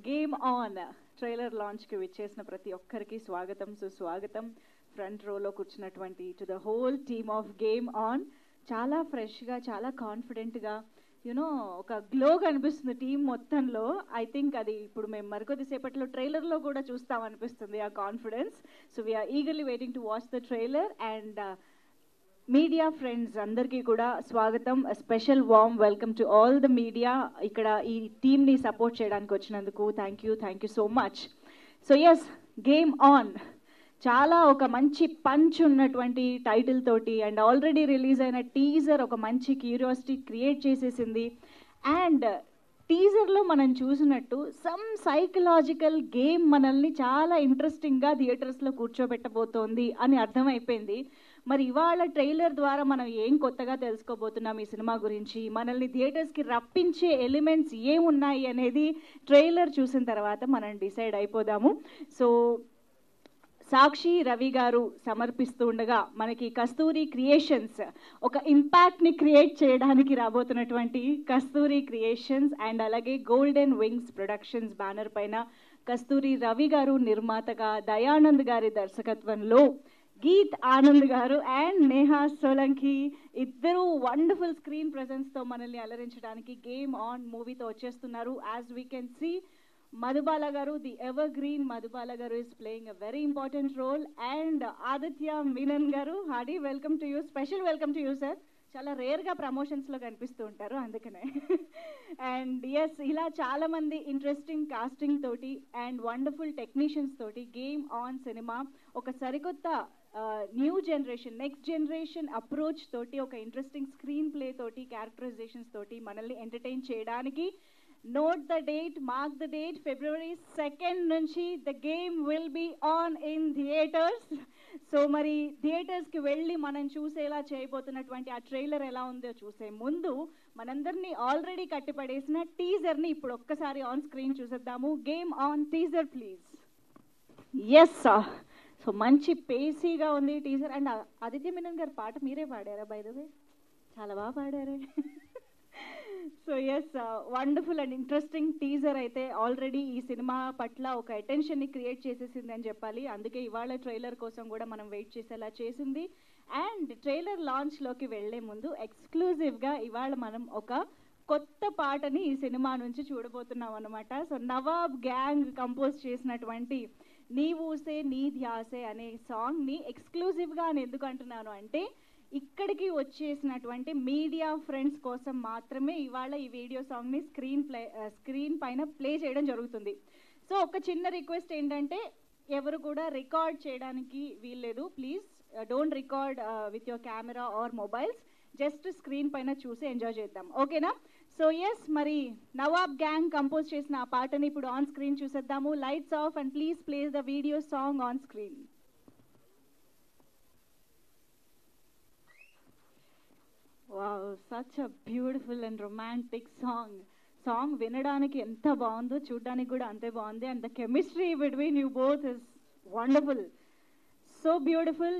Game on trailer లాంచ్కి విచ్చేసిన ప్రతి ఒక్కరికి స్వాగతం సుస్వాగతం. ఫ్రంట్ రోలో కూర్చున్నటువంటి to the whole team of game on. చాలా ఫ్రెష్గా, చాలా కాన్ఫిడెంట్గా, యూనో ఒక గ్లో కనిపిస్తుంది టీం మొత్తంలో. ఐ థింక్ అది ఇప్పుడు మేము మరికొద్దిసేపట్లో ట్రైలర్లో కూడా చూస్తాం అనిపిస్తుంది ఆ confidence. So we are eagerly waiting to watch the trailer. And media friends అందరికీ కూడా స్వాగతం. Special warm welcome to all the media. ఇక్కడ ఈ టీమ్ని సపోర్ట్ చేయడానికి వచ్చినందుకు thank you so much. So yes, game on చాలా ఒక మంచి పంచ్ ఉన్నటువంటి టైటిల్ తోటి అండ్ ఆల్రెడీ రిలీజ్ అయిన టీజర్ ఒక మంచి క్యూరియాసిటీ క్రియేట్ చేసేసింది. అండ్ టీజర్లో మనం చూసినట్టు సమ్ సైకలాజికల్ గేమ్ మనల్ని చాలా ఇంట్రెస్టింగ్గా థియేటర్స్లో కూర్చోబెట్టబోతోంది అని అర్థమైపోయింది. మరి ఇవాళ ట్రైలర్ ద్వారా మనం ఏం కొత్తగా తెలుసుకోబోతున్నాం ఈ సినిమా గురించి, మనల్ని థియేటర్స్కి రప్పించే ఎలిమెంట్స్ ఏమున్నాయి అనేది ట్రైలర్ చూసిన తర్వాత మనం డిసైడ్ అయిపోదాము. సో సాక్షి రవి గారు సమర్పిస్తూ ఉండగా మనకి కస్తూరి క్రియేషన్స్ ఒక ఇంపాక్ట్ని క్రియేట్ చేయడానికి రాబోతున్నటువంటి కస్తూరి క్రియేషన్స్ అండ్ అలాగే గోల్డెన్ వింగ్స్ ప్రొడక్షన్స్ బ్యానర్ పైన కస్తూరి రవి గారు నిర్మాతగా, దయానంద్ గారి దర్శకత్వంలో గీత్ ఆనంద్ గారు అండ్ నేహా సోలంకి ఇద్దరు వండర్ఫుల్ స్క్రీన్ ప్రెజెన్స్తో మనల్ని అలరించడానికి గేమ్ ఆన్ మూవీతో వచ్చేస్తున్నారు. As we can see, Madhubala garu, the evergreen Madhubala garu is playing a very important role. And Aditya Menon garu, hearty welcome to you, special welcome to you sir. చాలా రేర్గా ప్రమోషన్స్లో కనిపిస్తూ ఉంటారు అందుకనే. అండ్ ఎస్, ఇలా చాలామంది ఇంట్రెస్టింగ్ కాస్టింగ్ తోటి అండ్ వండర్ఫుల్ టెక్నీషియన్స్ తోటి గేమ్ ఆన్ సినిమా ఒక సరికొత్త new generation, next generation approach తోటి, ఒక ఇంట్రెస్టింగ్ స్క్రీన్ ప్లే తోటి, క్యారెక్టరైజేషన్స్ తోటి మనల్ని ఎంటర్టైన్ చేయడానికి note the date, mark the date, February 2nd నుంచి the game will be on in theatres. సో మరి థియేటర్స్కి వెళ్ళి మనం చూసేలా చేయబోతున్నటువంటి ఆ ట్రైలర్ ఎలా ఉందో చూసే ముందు మనందరినీ ఆల్రెడీ కట్టిపడేసిన టీజర్ని ఇప్పుడు ఒక్కసారి ఆన్ స్క్రీన్ చూసేద్దాము. Game on teaser please. Yes, so మంచి పేసీగా ఉంది టీజర్. అండ్ ఆదిత్య మీనన్ గారి పాట మీరే పాడారా బై ద వే? చాలా బాగా పాడారే. So yes, wonderful and interesting teaser అయితే ఆల్రెడీ ఈ సినిమా పట్ల ఒక అటెన్షన్ని క్రియేట్ చేసేసింది అని చెప్పాలి. అందుకే ఇవాళ ట్రైలర్ కోసం కూడా మనం వెయిట్ చేసేలా చేసింది. అండ్ ట్రైలర్ లాంచ్లోకి వెళ్లే ముందు ఎక్స్క్లూజివ్గా ఇవాళ మనం ఒక కొత్త పాటని ఈ సినిమా నుంచి చూడబోతున్నాం అనమాట. సో నవాబ్ గ్యాంగ్ కంపోజ్ చేసినటువంటి నీ ఊసే నీ ధ్యాసే అనే సాంగ్ని ఎక్స్క్లూజివ్గా అని ఎందుకు అంటున్నాను అంటే, ఇక్కడికి వచ్చేసినటువంటి మీడియా ఫ్రెండ్స్ కోసం మాత్రమే ఇవాళ ఈ వీడియో సాంగ్ని స్క్రీన్ పైన ప్లే చేయడం జరుగుతుంది. సో ఒక చిన్న రిక్వెస్ట్ ఏంటంటే, ఎవరు కూడా రికార్డ్ చేయడానికి వీల్లేదు. Please don't record with your camera or mobiles. Just screen పైన చూసి ఎంజాయ్ చేద్దాం, ఓకేనా? సో ఎస్, మరి నవాబ్ గ్యాంగ్ కంపోజ్ చేసిన ఆ పాటని ఇప్పుడు ఆన్ స్క్రీన్ చూసేద్దాము. Lights off and please play the video song on screen. Wow, such a beautiful and romantic song వినడానికి ఎంత బాగుందో చూడడానికి కూడా అంతే బాగుంది. And the chemistry between you both is wonderful, so beautiful.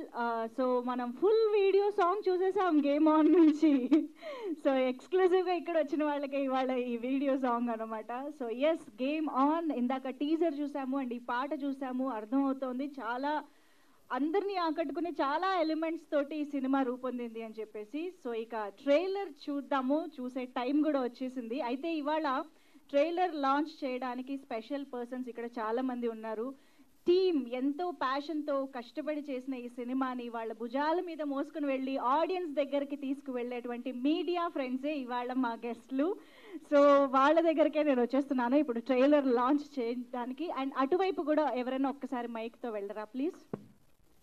So మనం ఫుల్ వీడియో సాంగ్ చూసేసాం game on నుంచి. సో ఎక్స్క్లూజివ్గా ఇక్కడ వచ్చిన వాళ్ళకి ఇవాళ ఈ వీడియో సాంగ్ అనమాట. So yes, game on. ఇందాక టీజర్ చూసాము అండ్ ఈ పాట చూసాము, అర్థమవుతోంది చాలా అందరినీ ఆకట్టుకునే చాలా ఎలిమెంట్స్ తోటి ఈ సినిమా రూపొందింది అని చెప్పేసి. సో ఇక ట్రైలర్ చూద్దాము, చూసే టైం కూడా వచ్చేసింది. అయితే ఇవాళ ట్రైలర్ లాంచ్ చేయడానికి స్పెషల్ పర్సన్స్ ఇక్కడ చాలా మంది ఉన్నారు. టీమ్ ఎంతో ప్యాషన్తో కష్టపడి చేసిన ఈ సినిమాని వాళ్ళ భుజాల మీద మోసుకుని వెళ్ళి ఆడియన్స్ దగ్గరికి తీసుకువెళ్ళేటువంటి మీడియా ఫ్రెండ్సే ఇవాళ మా గెస్ట్లు. సో వాళ్ళ దగ్గరికే నేను వచ్చేస్తున్నాను ఇప్పుడు ట్రైలర్ లాంచ్ చేయడానికి. అండ్ అటువైపు కూడా ఎవరైనా ఒక్కసారి మైక్తో వెళ్ళరా ప్లీజ్,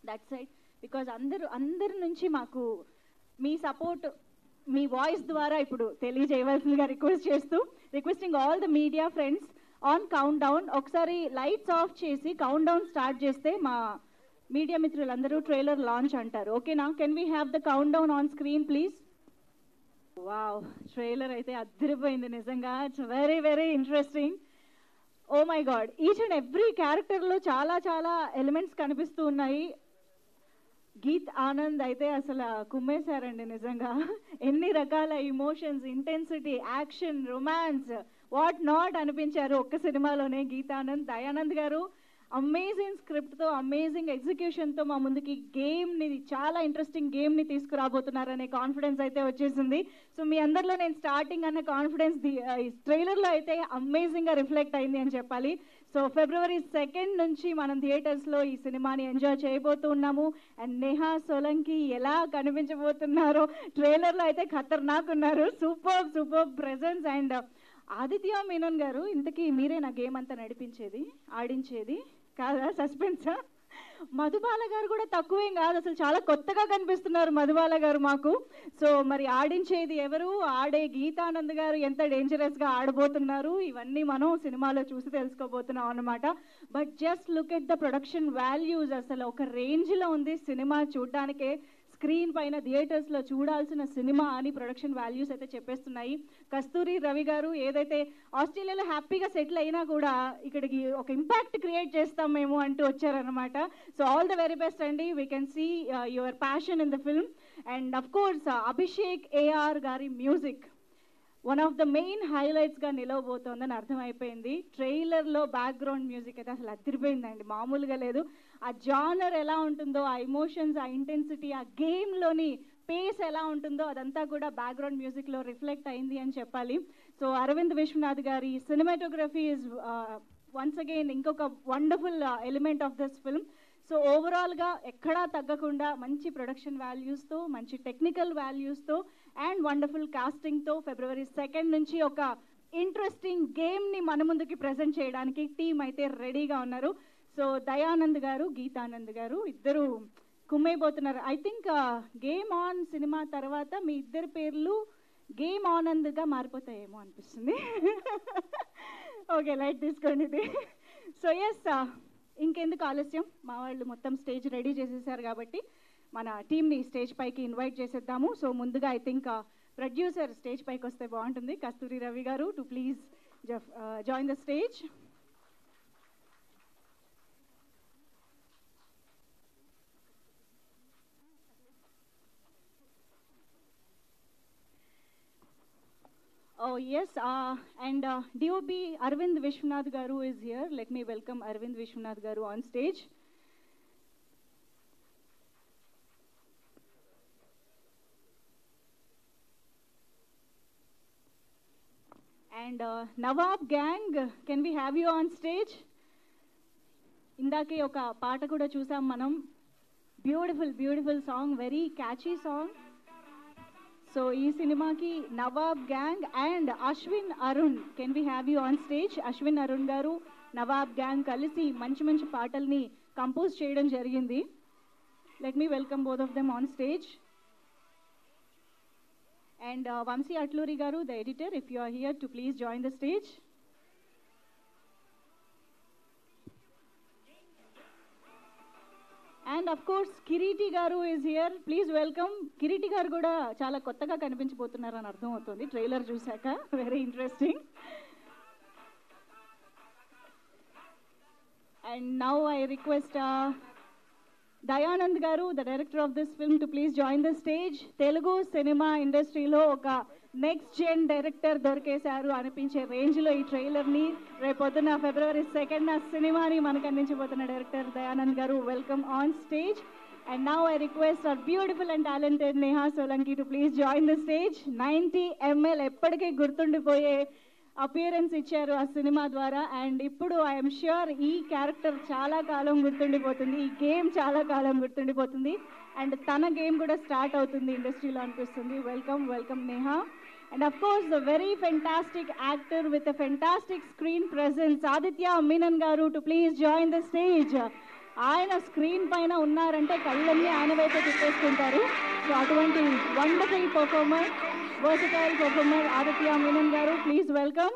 దట్ సైడ్. బికాజ్ అందరి నుంచి మాకు మీ సపోర్ట్ మీ వాయిస్ ద్వారా ఇప్పుడు తెలియజేయవలసిందిగా requesting all the media friends on countdown. ఒకసారి లైట్స్ ఆఫ్ చేసి కౌంట్ డౌన్ స్టార్ట్ చేస్తే మా మీడియా మిత్రులందరూ ట్రైలర్ లాంచ్ అంటారు, ఓకేనా? Can we have the countdown on screen please? Wow, trailer అయితే అదిరిపోయింది నిజంగా. It's very very interesting. Oh my god, each and every క్యారెక్టర్లో చాలా చాలా ఎలిమెంట్స్ కనిపిస్తూ ఉన్నాయి. గీత్ ఆనంద్ అయితే అసలు కుమ్మేశారండి నిజంగా. ఎన్ని రకాల emotions, intensity, action, romance, what not అనిపించారు ఒక్క సినిమాలోనే. గీతానంద్, దయానంద్ గారు అమేజింగ్ స్క్రిప్ట్తో, అమేజింగ్ ఎగ్జిక్యూషన్తో మా ముందుకి గేమ్ని, చాలా ఇంట్రెస్టింగ్ గేమ్ని తీసుకురాబోతున్నారనే కాన్ఫిడెన్స్ అయితే వచ్చేసింది. సో మీ అందరిలో నేను స్టార్టింగ్ అన్న కాన్ఫిడెన్స్ ట్రైలర్లో అయితే అమేజింగ్గా రిఫ్లెక్ట్ అయింది అని చెప్పాలి. సో February 2 నుంచి మనం థియేటర్స్లో ఈ సినిమాని ఎంజాయ్ చేయబోతూ ఉన్నాము. అండ్ నేహా సోలంకి ఎలా కనిపించబోతున్నారో ట్రైలర్లో అయితే ఖతర్నాక్ ఉన్నారు. Super presence. And Aditya Menon garu, ఇంతకీ మీరే నా గేమ్ అంతా నడిపించేది, ఆడించేది కాదా? సస్పెన్సా? మధుబాల గారు కూడా తక్కువేం కాదు, అసలు చాలా కొత్తగా కనిపిస్తున్నారు మధుబాల గారు మాకు. సో మరి ఆడించేది ఎవరు, ఆడే గీతానంద్ గారు ఎంత డేంజరస్గా ఆడబోతున్నారు, ఇవన్నీ మనం సినిమాలో చూసి తెలుసుకోబోతున్నాం అన్నమాట. But just look at the production values, అసలు ఒక రేంజ్లో ఉంది సినిమా. చూడడానికే స్క్రీన్ పైన థియేటర్స్లో చూడాల్సిన సినిమా అని ప్రొడక్షన్ వాల్యూస్ అయితే చెప్పేస్తున్నాయి. కస్తూరి రవి గారు ఏదైతే ఆస్ట్రేలియాలో హ్యాపీగా సెటిల్ అయినా కూడా ఇక్కడికి ఒక ఇంపాక్ట్ క్రియేట్ చేస్తాం మేము అంటూ వచ్చారనమాట. So all the very best అండి. We can see your passion in the film. And of course Abhishek A R గారి music one of the main హైలైట్స్గా నిలవబోతోందని అర్థమైపోయింది. ట్రైలర్లో బ్యాక్గ్రౌండ్ మ్యూజిక్ అయితే అసలు అదిరిపోయిందండి, మామూలుగా లేదు. ఆ జానర్ ఎలా ఉంటుందో, ఆ ఎమోషన్స్, ఆ ఇంటెన్సిటీ, ఆ గేమ్లోని పేస్ ఎలా ఉంటుందో అదంతా కూడా బ్యాక్గ్రౌండ్ మ్యూజిక్లో రిఫ్లెక్ట్ అయింది అని చెప్పాలి. సో అరవింద్ విశ్వనాథ్ గారి సినిమాటోగ్రఫీ ఈజ్ వన్స్ అగైన్ ఇంకొక wonderful element of this film. So ఓవరాల్గా ఎక్కడా తగ్గకుండా మంచి ప్రొడక్షన్ వాల్యూస్తో, మంచి టెక్నికల్ వాల్యూస్తో అండ్ వండర్ఫుల్ కాస్టింగ్తో February 2 నుంచి ఒక ఇంట్రెస్టింగ్ గేమ్ని మన ముందుకి ప్రజెంట్ చేయడానికి టీం అయితే రెడీగా ఉన్నారు. సో దయానంద్ గారు, గీతానంద్ గారు ఇద్దరు కుమ్మైపోతున్నారు. I think game on cinema తర్వాత మీ ఇద్దరి పేర్లు గేమ్ ఆనంద్గా మారిపోతాయేమో అనిపిస్తుంది. ఓకే, లైట్ తీసుకోండి ఇది. సో ఎస్, ఇంకెందుకు ఆలస్యం, మా వాళ్ళు మొత్తం స్టేజ్ రెడీ చేసేసారు కాబట్టి మన టీమ్ని స్టేజ్ పైకి ఇన్వైట్ చేసేద్దాము. సో ముందుగా ఐ థింక్ ప్రొడ్యూసర్ స్టేజ్ పైకి వస్తే బాగుంటుంది. కస్తూరి రవి గారు to please join the stage. Oh yes, and DOP Arvind Vishwanath Garu is here. Let me welcome Arvind Vishwanath Garu on stage. And Nawab Gang, can we have you on stage? Indake oka paata kuda chusam manam. Beautiful song, very catchy song. So ee cinema ki Nawab Gang and Ashwin Arun, can we have you on stage? Ashwin Arun garu Nawab Gang kalisi manchi paatalni compose cheyadam jarigindi. Let me welcome both of them on stage. And Vamsi Atluri garu, the editor, if you are here to please join the stage. And of course Kiriti garu is here. Please welcome. Kiriti garu kuda chala kottaga కనిపించబోతున్నారు అని అర్థం అవుతుంది trailer చూసాక. Very interesting. And now I request Dayanand garu, the director of this film, to please join the stage. Telugu cinema industry lo oka next gen director దొరికేశారు అనిపించే range లో ఈ trailer ని రేపొద్దున February 2 నా సినిమాని మనకు అందించబోతున్న డైరెక్టర్ దయానంద్ గారు, welcome on stage. And now I request our beautiful and talented Neha Solanki to please join the stage. 90 ml ఎప్పటికీ గుర్తుండిపోయే అపియరెన్స్ ఇచ్చారు ఆ సినిమా ద్వారా. అండ్ ఇప్పుడు ఐఎమ్ ష్యూర్ ఈ క్యారెక్టర్ చాలా కాలం గుర్తుండిపోతుంది, ఈ గేమ్ చాలా కాలం గుర్తుండిపోతుంది. అండ్ తన గేమ్ కూడా స్టార్ట్ అవుతుంది ఇండస్ట్రీలో అనిపిస్తుంది. Welcome Neha. And of course the very fantastic actor with a fantastic screen presence, Aditya Menon garu, to please join the stage. ఆయన స్క్రీన్ పైన ఉన్నారంటే కళ్ళన్నీ ఆయన వైపు తిప్పేసుకుంటారు. సో అటువంటి wonderful performer, versatile performer Aditya Menon garu, please welcome.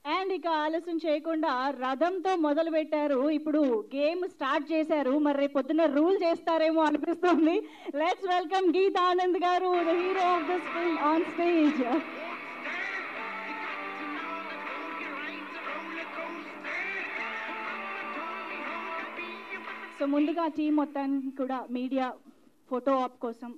And ఇక ఆలస్యం చేయకుండా రథంతో మొదలు పెట్టారు, ఇప్పుడు గేమ్ స్టార్ట్ చేశారు. మరి రేపు పొద్దున్న రూల్ చేస్తారేమో అనిపిస్తుంది. లెట్స్ వెల్కమ్ గీతానంద్ గారు, the hero of this film, on stage. So ముందుగా టీం మొత్తానికి కూడా మీడియా ఫోటో ఆప్ కోసం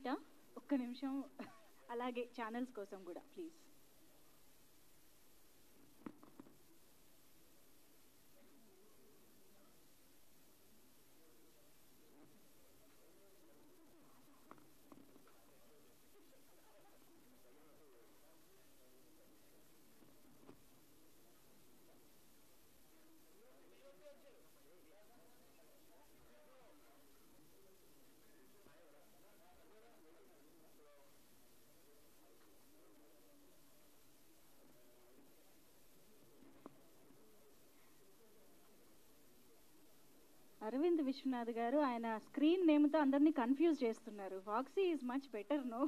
బయట ఒక్క నిమిషం అలాగే ఛానల్స్ కోసం కూడా ప్లీజ్. అరవింద్ విశ్వనాథ్ గారు ఆయన స్క్రీన్ నేమ్తో అందరినీ కన్ఫ్యూజ్ చేస్తున్నారు. Foxy is much better no.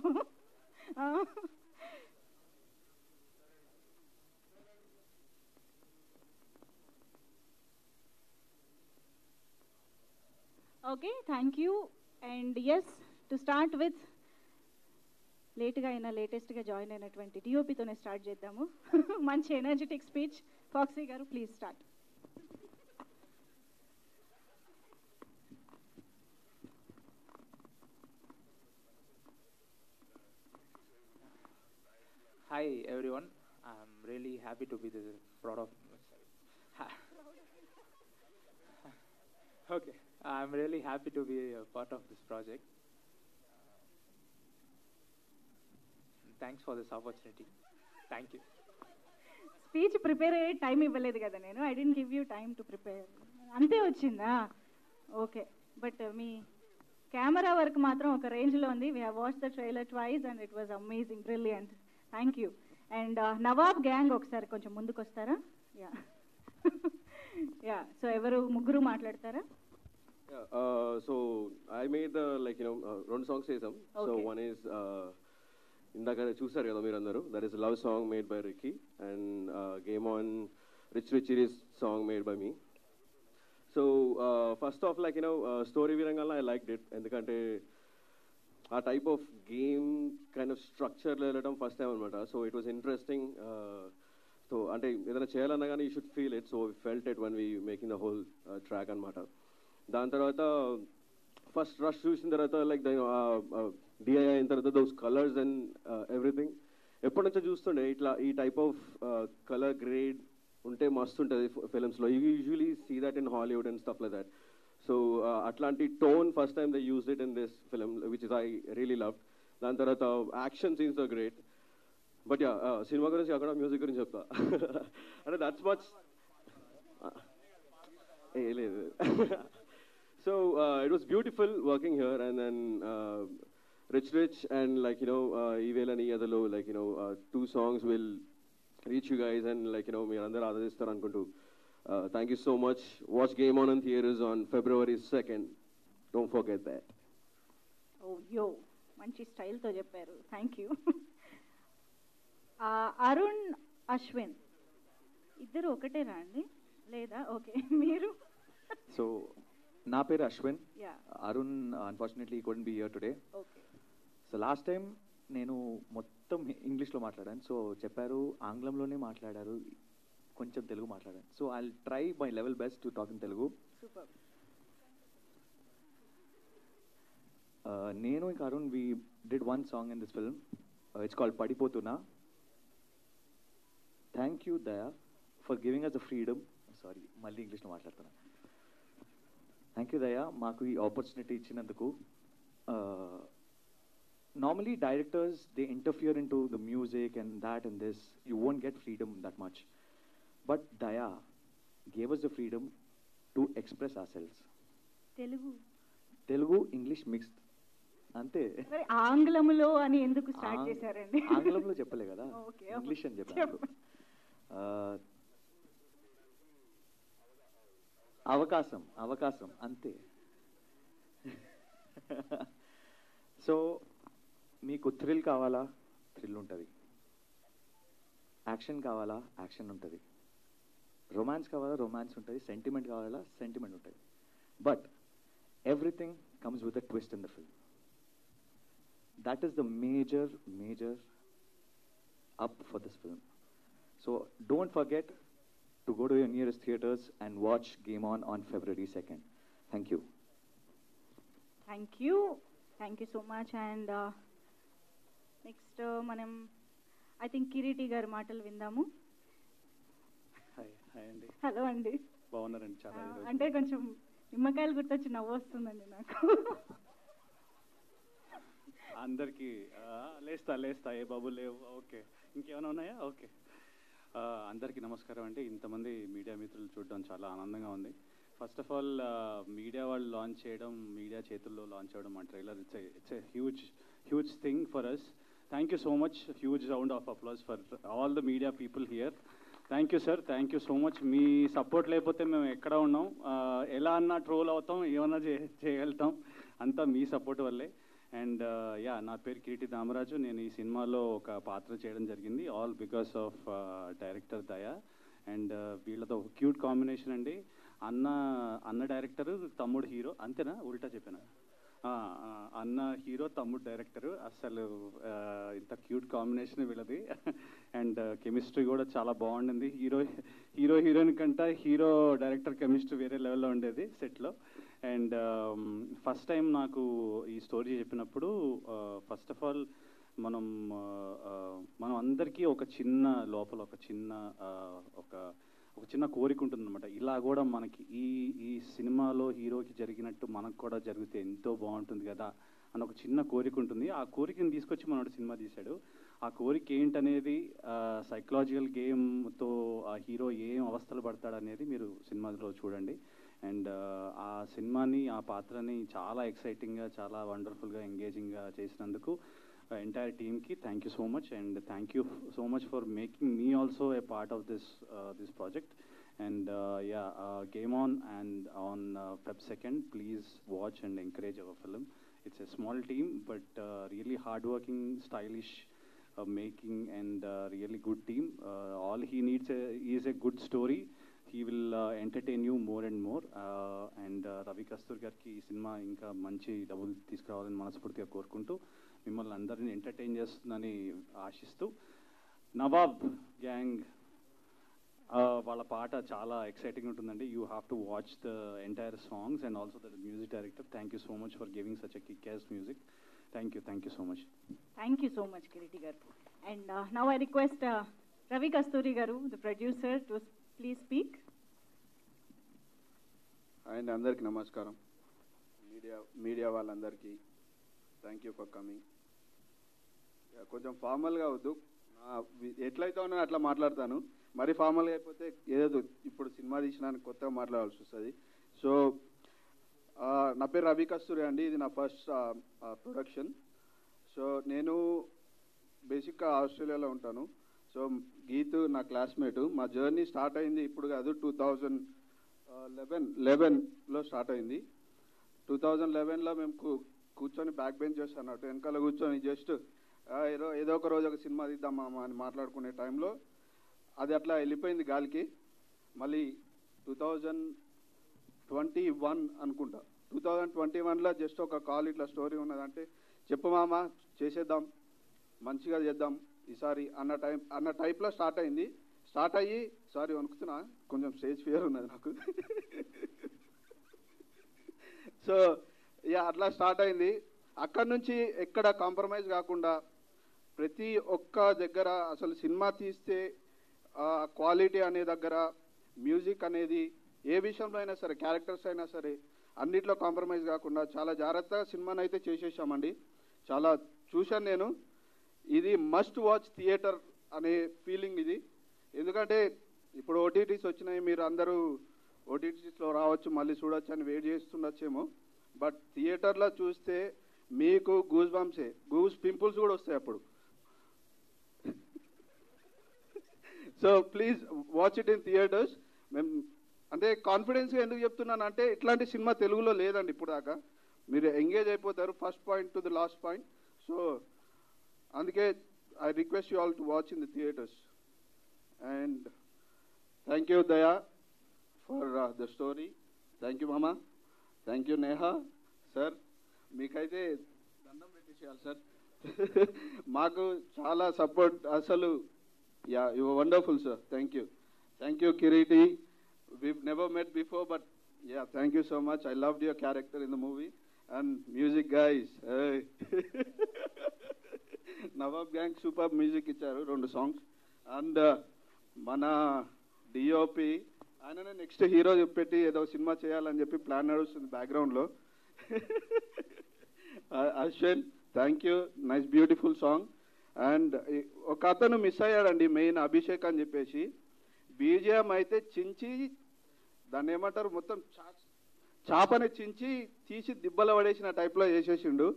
Okay, thank you. And yes, to start with లేట్గా అయినా లేటెస్ట్గా జాయిన్ అయినటువంటి టీఓపీతోనే స్టార్ట్ చేద్దాము. మంచి energetic speech. Foxy garu please start. Hi everyone, I'm really happy to be proud of. Okay, I'm really happy to be a part of this project. Thanks for this opportunity. Thank you. Speech prepare అయ్యే time ఇవ్వలేదు కదా నేను. I didn't give you time to prepare. అంతే వచ్చిందా? Okay, but me camera work మాత్రం ఒక రేంజ్లో ఉంది. We have watched the trailer twice and it was amazing, brilliant. Thank you. And Nawab gang ఒకసారి కొంచెం ముందుకు వస్తారా? యా యా, సో ఎవరు ముగ్గురు మాట్లాడతారా? So I made రెండు సాంగ్స్ చేసాం. సో వన్ ఈజ్ ఇందాక చూసారు కదా మీరందరూ, that is love song made by Ricky and game on rich rich is song made by me. So first of story విధంగా ఐ లైక్ ఇట్, ఎందుకంటే ఆ type of game kind of స్ట్రక్చర్లో వెళ్ళడం first time అనమాట. So it was interesting. So అంటే ఏదైనా చేయాలన్నా కానీ you should feel it. So felt it one we making the whole track అనమాట. దాని తర్వాత ఫస్ట్ రష్ చూసిన తర్వాత డిఐ అయిన తర్వాత దోస్ కలర్స్ అండ్ ఎవ్రీథింగ్ ఎప్పటి నుంచో చూస్తుండే ఇట్లా ఈ టైప్ ఆఫ్ కలర్ గ్రేడ్ ఉంటే మస్తు ఉంటుంది ఫిలిమ్స్లో. You usually see that in Hollywood and stuff like that. So అట్లాంటి tone first time they used it in this film, which is I really love. దాని తర్వాత action scenes are great. But yeah, cinema గురించి అక్కడ music గురించి చెప్తా. అంటే that's much లేదు. So it was beautiful working here. And then rich rich and ఈవేలని అదలో two songs will reach you guys and మీరు అందరూ ఆదరిస్తారు అనుకుంటూ. Thank you so much. Watch Game On in theaters on February 2nd. Don't forget that. Oh, yo. మంచి స్టైల్తో చెప్పారు. Thank you. Arun, Ashwin ఇద్దరు ఒకటేనా అండి? లేదా? ఓకే, మీరు? సో నా పేరు Ashwin. Yeah. Arun unfortunately couldn't be here today. Okay. So last time నేను మొత్తం ఇంగ్లీష్లో మాట్లాడాను. సో చెప్పారు ఆంగ్లంలోనే మాట్లాడారు, కొంచెం తెలుగు మాట్లాడాను. So I try my level best to talk in Telugu. Super. నేను ఇంకా Arun we did one song in this film. It's called పడిపోతున్నా. Thank you Daya for giving us the freedom. Sorry, మళ్ళీ ఇంగ్లీష్లో మాట్లాడుతున్నా. థ్యాంక్ యూ దయా మాకు ఈ ఆపర్చునిటీ ఇచ్చినందుకు. Normally directors, they interfere into the music and that and this. You won't get freedom that much. But Daya gave us the freedom to express ourselves. Telugu, English mixed. Ante. ఆంగ్లంలో అని ఎందుకు start చేశారండి? ఆంగ్లంలో చెప్పలే కదా, English అని చెప్పాను. అవకాశం అంతే. సో మీకు థ్రిల్ కావాలా, థ్రిల్ ఉంటుంది. యాక్షన్ కావాలా, యాక్షన్ ఉంటుంది. రొమాన్స్ కావాలా, రొమాన్స్ ఉంటుంది. సెంటిమెంట్ కావాలా, సెంటిమెంట్ ఉంటుంది. But everything comes with a twist in the film. That is the major up for this film. So don't forget to go to your nearest theatres and watch game on February 2nd. Thank you. Thank you. Thank you so much. And next మనం I think Kireeti గారి మాటలు విందాము. Hi hi అండి, hello అండి. బాగున్నారండి? చాలా అంటే కొంచెం నిమ్మకాయలు గుర్తొచ్చి నవ్వు వస్తుందండి నాకు. అందరికీ లేస్తా ఏ బాబు లేవు. ఓకే, ఇంకేమైనా ఉన్నాయా? ఓకే, అందరికీ నమస్కారం అండి. ఇంతమంది మీడియా మిత్రులు చూడడం చాలా ఆనందంగా ఉంది. ఫస్ట్ ఆఫ్ ఆల్ మీడియా వాళ్ళు లాంచ్ చేయడం, మీడియా చేతుల్లో లాంచ్ అవ్వడం మా trailer it's a huge thing for us. Thank you so much. Huge round of applause for all the media people here. Thank you sir, thank you so much. మీ support లేకపోతే మేము ఎక్కడ ఉన్నాం, ఎలా అన్నా ట్రోల్ అవుతాం, ఏమన్నా చేయగలుగుతాం, అంతా మీ సపోర్ట్ వల్లే. అండ్ యా, నా పేరు కిరీటి దామరాజు. నేను ఈ సినిమాలో ఒక పాత్ర చేయడం జరిగింది, ఆల్ బికాస్ ఆఫ్ డైరెక్టర్ దయా. అండ్ వీళ్ళతో ఒక క్యూట్ కాంబినేషన్ అండి. అన్న డైరెక్టరు, తమ్ముడు హీరో, అంతేనా? ఉల్టా చెప్పాను. అన్న హీరో, తమ్ముడు డైరెక్టరు. అసలు ఇంత క్యూట్ కాంబినేషన్ వీళ్ళది. అండ్ కెమిస్ట్రీ కూడా చాలా బాగుండింది. హీరోయిన్ కంటే హీరో డైరెక్టర్ కెమిస్ట్రీ వేరే లెవెల్లో ఉండేది సెట్లో. అండ్ ఫస్ట్ టైం నాకు ఈ స్టోరీ చెప్పినప్పుడు, ఫస్ట్ ఆఫ్ ఆల్ మనం అందరికీ ఒక చిన్న లోపల ఒక చిన్న కోరిక ఉంటుందన్నమాట. ఇలా కూడా మనకి ఈ సినిమాలో హీరోకి జరిగినట్టు మనకు కూడా జరిగితే ఎంతో బాగుంటుంది కదా అని ఒక చిన్న కోరిక ఉంటుంది. ఆ కోరికని తీసుకొచ్చి మనోడు సినిమా తీశాడు. ఆ కోరిక ఏంటనేది, సైకలాజికల్ గేమ్తో ఆ హీరో ఏం అవస్థలు పడతాడనేది మీరు సినిమాలో చూడండి. అండ్ ఆ సినిమాని, ఆ పాత్రని చాలా ఎక్సైటింగ్గా, చాలా వండర్ఫుల్గా, ఎంగేజింగ్గా చేసినందుకు ఎంటైర్ టీమ్కి thank you so much. And thank you so much for making me also a part of this project. And yeah, game on Feb 2nd. Please watch and encourage our film. It's a small team, but really hardworking, stylish making, and really good team. All he needs is a good story. He will entertain you more and more. And Ravi Kastur garki ee cinema inka manchi double తీసుకురావాలని మనస్ఫూర్తిగా కోరుకుంటూ, మిమ్మల్ని అందరినీ entertain చేస్తుందని ఆశిస్తూ, Nawab gang వాళ్ళ పాట చాలా ఎక్సైటింగ్ ఉంటుందండి. You have to watch the entire songs and also the music director. Thank you so much for giving such a kick ass music. Thank you so much. Thank you so much Kiriti garu. And now I request Ravi Kasturi garu, the producer, to please speak. And అందరికీ నమస్కారం. Media వాళ్ళందరికీ thank you for coming. కొంచెం ఫార్మల్గా వద్దు, ఎట్లయితే ఉన్నా అట్లా మాట్లాడతాను. మరి ఫార్మల్గా అయిపోతే ఏదో ఇప్పుడు సినిమా తీసినానికి కొత్తగా మాట్లాడాల్సి వస్తుంది. సో నా పేరు రవి కస్తూరి అండి. ఇది నా ఫస్ట్ ప్రొడక్షన్. సో నేను బేసిక్గా ఆస్ట్రేలియాలో ఉంటాను. సో గీతు నా క్లాస్మేటు. మా జర్నీ స్టార్ట్ అయింది ఇప్పుడు కాదు, 2011లో స్టార్ట్ అయింది. 2011లో మేము కూర్చొని బ్యాక్ బెంచర్స్ అన్నట్టు వెనకాల కూర్చొని జస్ట్ ఏదో ఒక రోజు ఒక సినిమా తీద్దామా అని మాట్లాడుకునే టైంలో అది అట్లా వెళ్ళిపోయింది గాలికి. మళ్ళీ 2021 అనుకుంటా, 2021లో జస్ట్ ఒక కాల్ ఇట్లా స్టోరీ ఉన్నదంటే, చెప్పు మామ చేసేద్దాం, మంచిగా చేద్దాం ఈసారి అన్న టైప్లో స్టార్ట్ అయింది. స్టార్ట్ అయ్యి, సారీ వణుకుతున్నా, కొంచెం స్టేజ్ ఫియర్ ఉన్నది నాకు. సో యా, అట్లా స్టార్ట్ అయింది. అక్కడి నుంచి ఎక్కడ కాంప్రమైజ్ కాకుండా ప్రతి ఒక్క దగ్గర, అసలు సినిమా తీస్తే క్వాలిటీ అనే దగ్గర, మ్యూజిక్ అనేది ఏ విషయంలో అయినా సరే, క్యారెక్టర్స్ అయినా సరే, అన్నిట్లో కాంప్రమైజ్ కాకుండా చాలా జాగ్రత్తగా సినిమాని అయితే చేసేసామండి. చాలా చూశాను నేను. ఇది మస్ట్ వాచ్ థియేటర్ అనే ఫీలింగ్ ఇది. ఎందుకంటే ఇప్పుడు ఓటీటీస్ వచ్చినాయి, మీరు అందరూ ఓటీటీస్లో రావచ్చు, మళ్ళీ చూడొచ్చు అని వెయిట్ చేస్తుండొచ్చేమో. బట్ థియేటర్లో చూస్తే మీకు గూస్ పింపుల్స్ కూడా వస్తాయి అప్పుడు. So please watch it in theatres. మేము అంటే కాన్ఫిడెన్స్గా ఎందుకు చెప్తున్నాను అంటే, ఇట్లాంటి సినిమా తెలుగులో లేదండి ఇప్పుడు దాకా. మీరు ఎంగేజ్ అయిపోతారు first point to the last point. So అందుకే I request you all to watch in the theatres. And thank you Daya for the story. Thank you మామా. Thank you Neha sir. మీకైతే దండం పెట్టేసేయాలి సార్. మాకు చాలా సపోర్ట్ అసలు. Yeah, you are wonderful sir. Thank you. Thank you Kiriti. We've never met before, but yeah, thank you so much. I loved your character in the movie. And music guys Nawab gang super music ఇచ్చారు 2 songs. And మన DOP ఆయననే next hero పెట్టి ఏదో cinema చేయాలని చెప్పి plan నడుస్తుంది బ్యాక్గ్రౌండ్లో. Ashwin thank you, nice beautiful song. And ఒక అతను మిస్ అయ్యాడండి, మెయిన్ అభిషేక్ అని చెప్పేసి. బీజిఎం అయితే చించి దాన్ని ఏమంటారు, మొత్తం చాపని చించి తీసి దిబ్బల పడేసిన టైప్లో చేసేసిండు.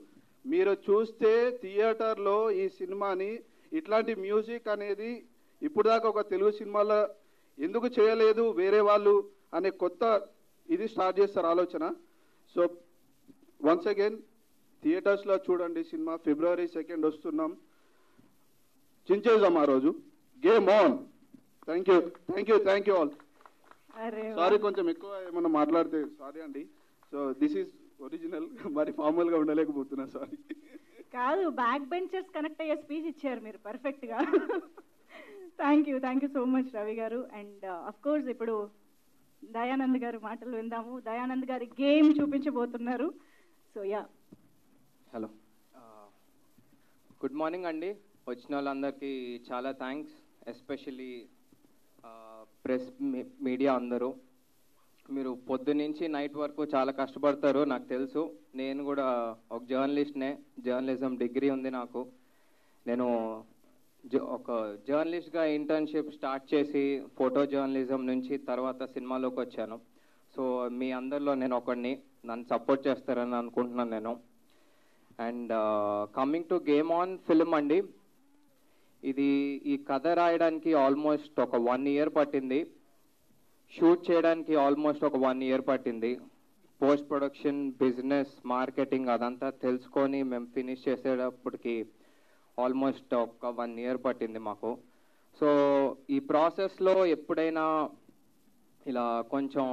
మీరు చూస్తే థియేటర్లో ఈ సినిమాని ఇట్లాంటి మ్యూజిక్ అనేది ఇప్పుడు దాకా ఒక తెలుగు సినిమాలో ఎందుకు చేయలేదు వేరే వాళ్ళు అనే కొత్త ఇది స్టార్ట్ చేస్తారు ఆలోచన. సో వన్స్ అగైన్ థియేటర్స్లో చూడండి సినిమా. February 2 వస్తున్నాం, చించేద్దాం ఆ రోజు. Game on. Thank you all. Sorry కొంచెం ఎక్కువ ఏమన్నా మాట్లాడితే సారీ అండి. సో దిస్ ఈజ్ ఒరిజినల్, మరి ఫార్మల్గా ఉండలేకపోతున్నా, సారీ. కాదు, బ్యాక్ బెంచర్స్ కనెక్ట్ అయ్యే స్పీచ్ ఇచ్చారు మీరు పర్ఫెక్ట్గా. Thank you so much Ravi garu. And of course ఇప్పుడు దయానంద్ గారు మాటలు విందాము. దయానంద్ గారి గేమ్ చూపించబోతున్నారు. So yeah, hello, good morning అండి. వచ్చిన వాళ్ళందరికీ చాలా థ్యాంక్స్, ఎస్పెషల్లీ ప్రెస్ మీడియా అందరూ. మీరు పొద్దున్నుంచి నైట్ వరకు చాలా కష్టపడతారు, నాకు తెలుసు. నేను కూడా ఒక జర్నలిస్ట్నే, జర్నలిజం డిగ్రీ ఉంది నాకు. నేను ఒక జర్నలిస్ట్గా ఇంటర్న్షిప్ స్టార్ట్ చేసి ఫోటో జర్నలిజం నుంచి తర్వాత సినిమాలోకి వచ్చాను. సో మీ అందరిలో నేను ఒకడిని, నన్ను సపోర్ట్ చేస్తారని అనుకుంటున్నాను నేను. And coming to game on film అండి, ఈ కథ రాయడానికి ఆల్మోస్ట్ ఒక 1 year పట్టింది. షూట్ చేయడానికి ఆల్మోస్ట్ ఒక 1 year పట్టింది. పోస్ట్ ప్రొడక్షన్, బిజినెస్, మార్కెటింగ్ అదంతా తెలుసుకొని మేము ఫినిష్ చేసేటప్పటికి ఆల్మోస్ట్ ఒక 1 year పట్టింది మాకు. సో ఈ ప్రాసెస్లో ఎప్పుడైనా ఇలా కొంచెం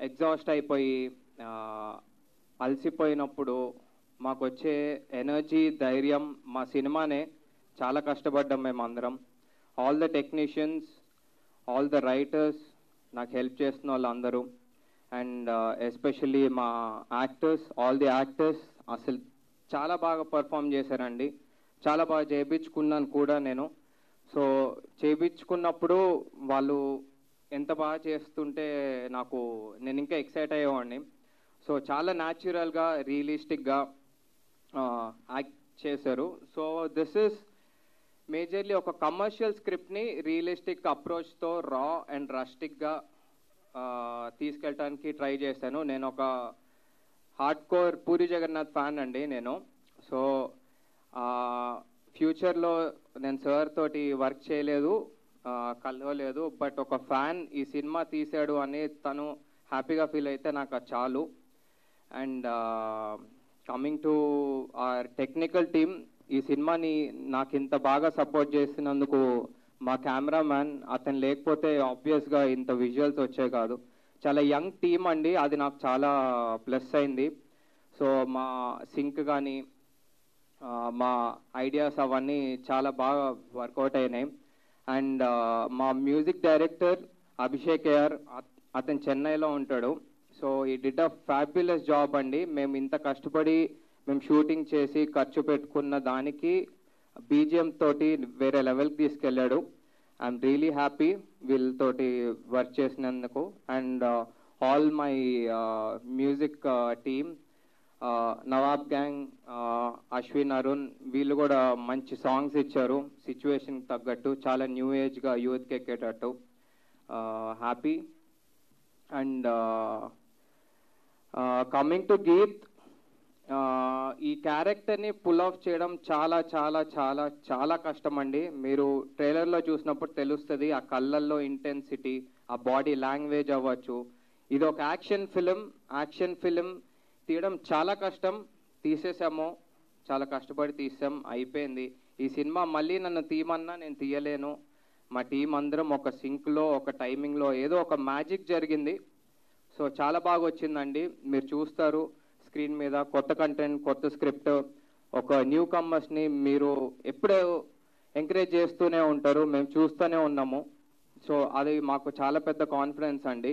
ఎగ్జాస్ట్ అయిపోయి అలసిపోయినప్పుడు మాకు వచ్చే ఎనర్జీ, ధైర్యం మా సినిమానే. చాలా కష్టపడ్డాం మేమందరం. All the technicians, all the writers, నాకు హెల్ప్ చేస్తున్న వాళ్ళందరూ, అండ్ ఎస్పెషల్లీ మా యాక్టర్స్, ఆల్ ది యాక్టర్స్ అసలు చాలా బాగా పర్ఫామ్ చేశారండి. చాలా బాగా చేయించుకున్నాను కూడా నేను. సో చేయించుకున్నప్పుడు వాళ్ళు ఎంత బాగా చేస్తుంటే నేను ఇంకా ఎక్సైట్ అయ్యేవాడిని. సో చాలా న్యాచురల్గా, రియలిస్టిక్గా యాక్ట్ చేశారు. సో దిస్ ఇస్ మేజర్లీ ఒక కమర్షియల్ స్క్రిప్ట్ని రియలిస్టిక్ అప్రోచ్తో రా అండ్ రస్టిక్గా తీసుకెళ్ళటానికి ట్రై చేశాను. నేను ఒక hard core Puri Jagannadh fan అండి నేను. సో ఫ్యూచర్లో నేను సార్ తోటి వర్క్ చేయలేదు, కలవలేదు, బట్ ఒక ఫ్యాన్ ఈ సినిమా తీశాడు అని తను హ్యాపీగా ఫీల్ అయితే నాకు చాలు. And coming to hour technical team, ఈ సినిమాని నాకు ఇంత బాగా సపోర్ట్ చేసినందుకు మా కెమెరామ్యాన్, అతను లేకపోతే ఆబ్వియస్గా ఇంత విజువల్స్ వచ్చాయి కాదు. చాలా యంగ్ టీమ్ అండి, అది నాకు చాలా ప్లస్ అయింది. సో మా సింక్ కానీ మా ఐడియాస్ అవన్నీ చాలా బాగా వర్కౌట్ అయినాయి. అండ్ మా మ్యూజిక్ డైరెక్టర్ అభిషేక్ AR, అతను చెన్నైలో ఉంటాడు. సో ఈ డిడ్ అ ఫ్యాబ్యులస్ జాబ్ అండి. మేము ఇంత కష్టపడి మేము షూటింగ్ చేసి ఖర్చు పెట్టుకున్న దానికి బీజిఎం తోటి వేరే లెవెల్కి తీసుకెళ్ళాడు. ఐఎమ్ రియలీ హ్యాపీ వీళ్ళతోటి వర్క్ చేసినందుకు. And all my music team, Nawab gang, Ashwin, Arun, వీళ్ళు కూడా మంచి సాంగ్స్ ఇచ్చారు సిచ్యువేషన్కి తగ్గట్టు, చాలా న్యూ ఏజ్గా యూత్కి ఎక్కేటట్టు. Happy. And coming to Geet, ఈ క్యారెక్టర్ని పుల్ ఆఫ్ చేయడం చాలా చాలా చాలా చాలా కష్టం అండి. మీరు ట్రైలర్లో చూసినప్పుడు తెలుస్తుంది ఆ కళ్ళల్లో ఇంటెన్సిటీ, ఆ బాడీ లాంగ్వేజ్ అవ్వచ్చు. ఇది ఒక యాక్షన్ ఫిలిం తీయడం చాలా కష్టం. తీసేసాము, చాలా కష్టపడి తీసాం, అయిపోయింది. ఈ సినిమా మళ్ళీ నన్ను తీయమన్నా నేను తీయలేను. మా టీం అందరం ఒక సింక్లో, ఒక టైమింగ్లో ఏదో ఒక మ్యాజిక్ జరిగింది. సో చాలా బాగా వచ్చిందండి. మీరు చూస్తారు స్క్రీన్ మీద కొత్త కంటెంట్, కొత్త స్క్రిప్ట్, ఒక న్యూ కమర్స్ని మీరు ఎప్పుడూ ఎంకరేజ్ చేస్తూనే ఉంటారు, మేము చూస్తూనే ఉన్నాము. సో అది మాకు చాలా పెద్ద కాన్ఫిడెన్స్ అండి.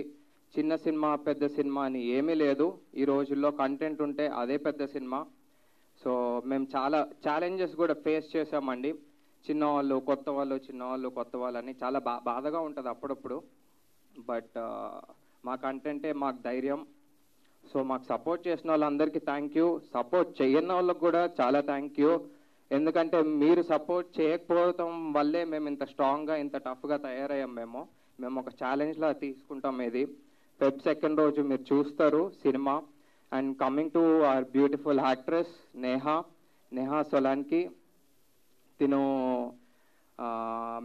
చిన్న సినిమా పెద్ద సినిమా అని ఏమీ లేదు. ఈ రోజుల్లో కంటెంట్ ఉంటే అదే పెద్ద సినిమా. సో మేము చాలా ఛాలెంజెస్ కూడా ఫేస్ చేసామండి. చిన్నవాళ్ళు కొత్త వాళ్ళు, చిన్నవాళ్ళు కొత్త వాళ్ళు అని చాలా బాధగా ఉంటుంది అప్పుడప్పుడు. బట్ మా కంటెంటే మాకు ధైర్యం. సో మాకు సపోర్ట్ చేసిన వాళ్ళందరికీ థ్యాంక్ యూ. సపోర్ట్ చేయని వాళ్ళకి కూడా చాలా థ్యాంక్ యూ. ఎందుకంటే మీరు సపోర్ట్ చేయకపోవడం వల్లే మేము ఇంత స్ట్రాంగ్గా ఇంత టఫ్గా తయారయ్యాం. మేము ఒక ఛాలెంజ్లా తీసుకుంటాం. ఇది Feb 2 రోజు మీరు చూస్తారు సినిమా. And coming to our beautiful actress Neha Solanki. తిను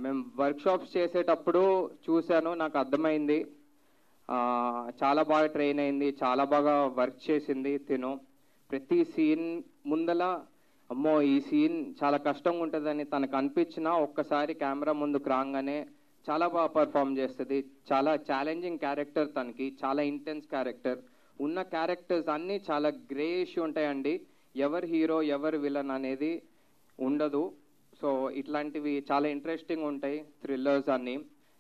మేము వర్క్షాప్స్ చేసేటప్పుడు చూశాను, నాకు అర్థమైంది. చాలా బాగా ట్రైన్ అయింది, చాలా బాగా వర్క్ చేసింది. తిను ప్రతి సీన్ ముందల అమ్మో ఈ సీన్ చాలా కష్టంగా ఉంటుందని తనకు అనిపించినా ఒక్కసారి కెమెరా ముందుకు రాగానే చాలా బాగా పర్ఫామ్ చేస్తుంది. చాలా ఛాలెంజింగ్ క్యారెక్టర్ తనకి, చాలా ఇంటెన్స్ క్యారెక్టర్. ఉన్న క్యారెక్టర్స్ అన్నీ చాలా గ్రేష్ ఉంటాయండి. ఎవరు హీరో ఎవరు విలన్ అనేది ఉండదు. సో ఇట్లాంటివి చాలా ఇంట్రెస్టింగ్ ఉంటాయి, థ్రిల్లర్స్ అన్నీ.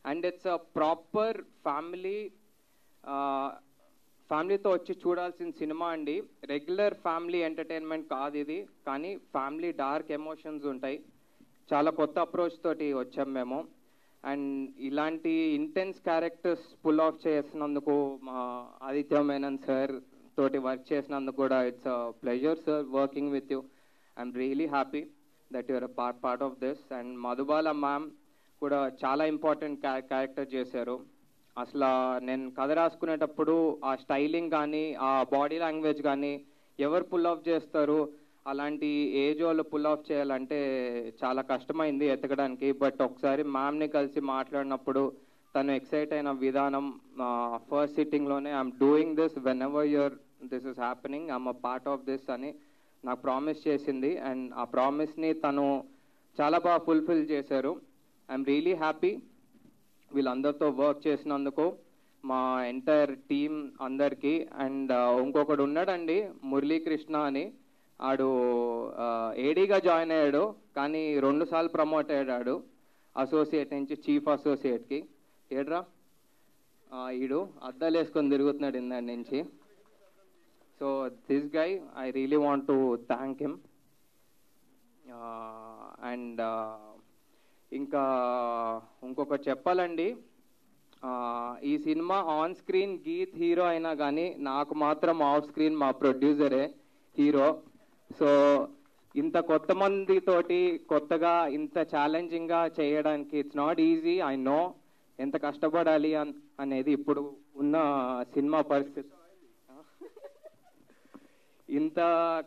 అండ్ ఇట్స్ అ ప్రాపర్ ఫ్యామిలీతో వచ్చి చూడాల్సిన సినిమా అండి. రెగ్యులర్ ఫ్యామిలీ ఎంటర్టైన్మెంట్ కాదు ఇది, కానీ ఫ్యామిలీ డార్క్ ఎమోషన్స్ ఉంటాయి. చాలా కొత్త అప్రోచ్ తోటి వచ్చాం మేము. అండ్ ఇలాంటి ఇంటెన్స్ క్యారెక్టర్స్ పుల్ ఆఫ్ చేసినందుకు మా ఆదిత్య మేనన్ సార్ తోటి వర్క్ చేసినందుకు కూడా it's a pleasure sir working with you. I'm really happy that your a part of this. And Madhubala ma'am కూడా చాలా ఇంపార్టెంట్ క్యారెక్టర్ చేశారు. అసలు నేను కథ రాసుకునేటప్పుడు ఆ స్టైలింగ్ కానీ ఆ బాడీ లాంగ్వేజ్ కానీ ఎవరు పుల్ ఆఫ్ చేస్తారు, అలాంటి ఏజ్ వాళ్ళు పుల్ ఆఫ్ చేయాలంటే చాలా కష్టమైంది ఎతకడానికి. బట్ ఒకసారి మ్యామ్ని కలిసి మాట్లాడినప్పుడు తను ఎక్సైట్ అయిన విధానం, ఫస్ట్ సిట్టింగ్లోనే I'm doing this whenever this is happening, I'm a part of this అని నాకు ప్రామిస్ చేసింది. అండ్ ఆ ప్రామిస్ని తను చాలా బాగా ఫుల్ఫిల్ చేశారు. ఐఎమ్ రియలీ హ్యాపీ వీళ్ళందరితో వర్క్ చేసినందుకు, మా ఎంటైర్ టీమ్ అందరికీ. అండ్ ఇంకొకడు ఉన్నాడండి మురళీకృష్ణ అని, ఆడు ఏడీగా జాయిన్ అయ్యాడు, కానీ 2 సార్లు ప్రమోట్ అయ్యాడు అసోసియేట్ నుంచి చీఫ్ అసోసియేట్కి. ఏడ్రా ఈడు అద్దాలు వేసుకొని తిరుగుతున్నాడు ఇందాడి నుంచి. So this guy I really want to thank him. And ఇంకా ఇంకొకటి చెప్పాలండి, ఈ cinema on screen Geeth hero అయినా కానీ నాకు మాత్రం ఆఫ్ స్క్రీన్ మా ప్రొడ్యూసరే హీరో. సో ఇంత కొత్త మందితోటి కొత్తగా ఇంత ఛాలెంజింగ్గా చేయడానికి it's not easy. I know ఎంత కష్టపడాలి అనేది ఇప్పుడు ఉన్న సినిమా పరిస్థితి. ఇంత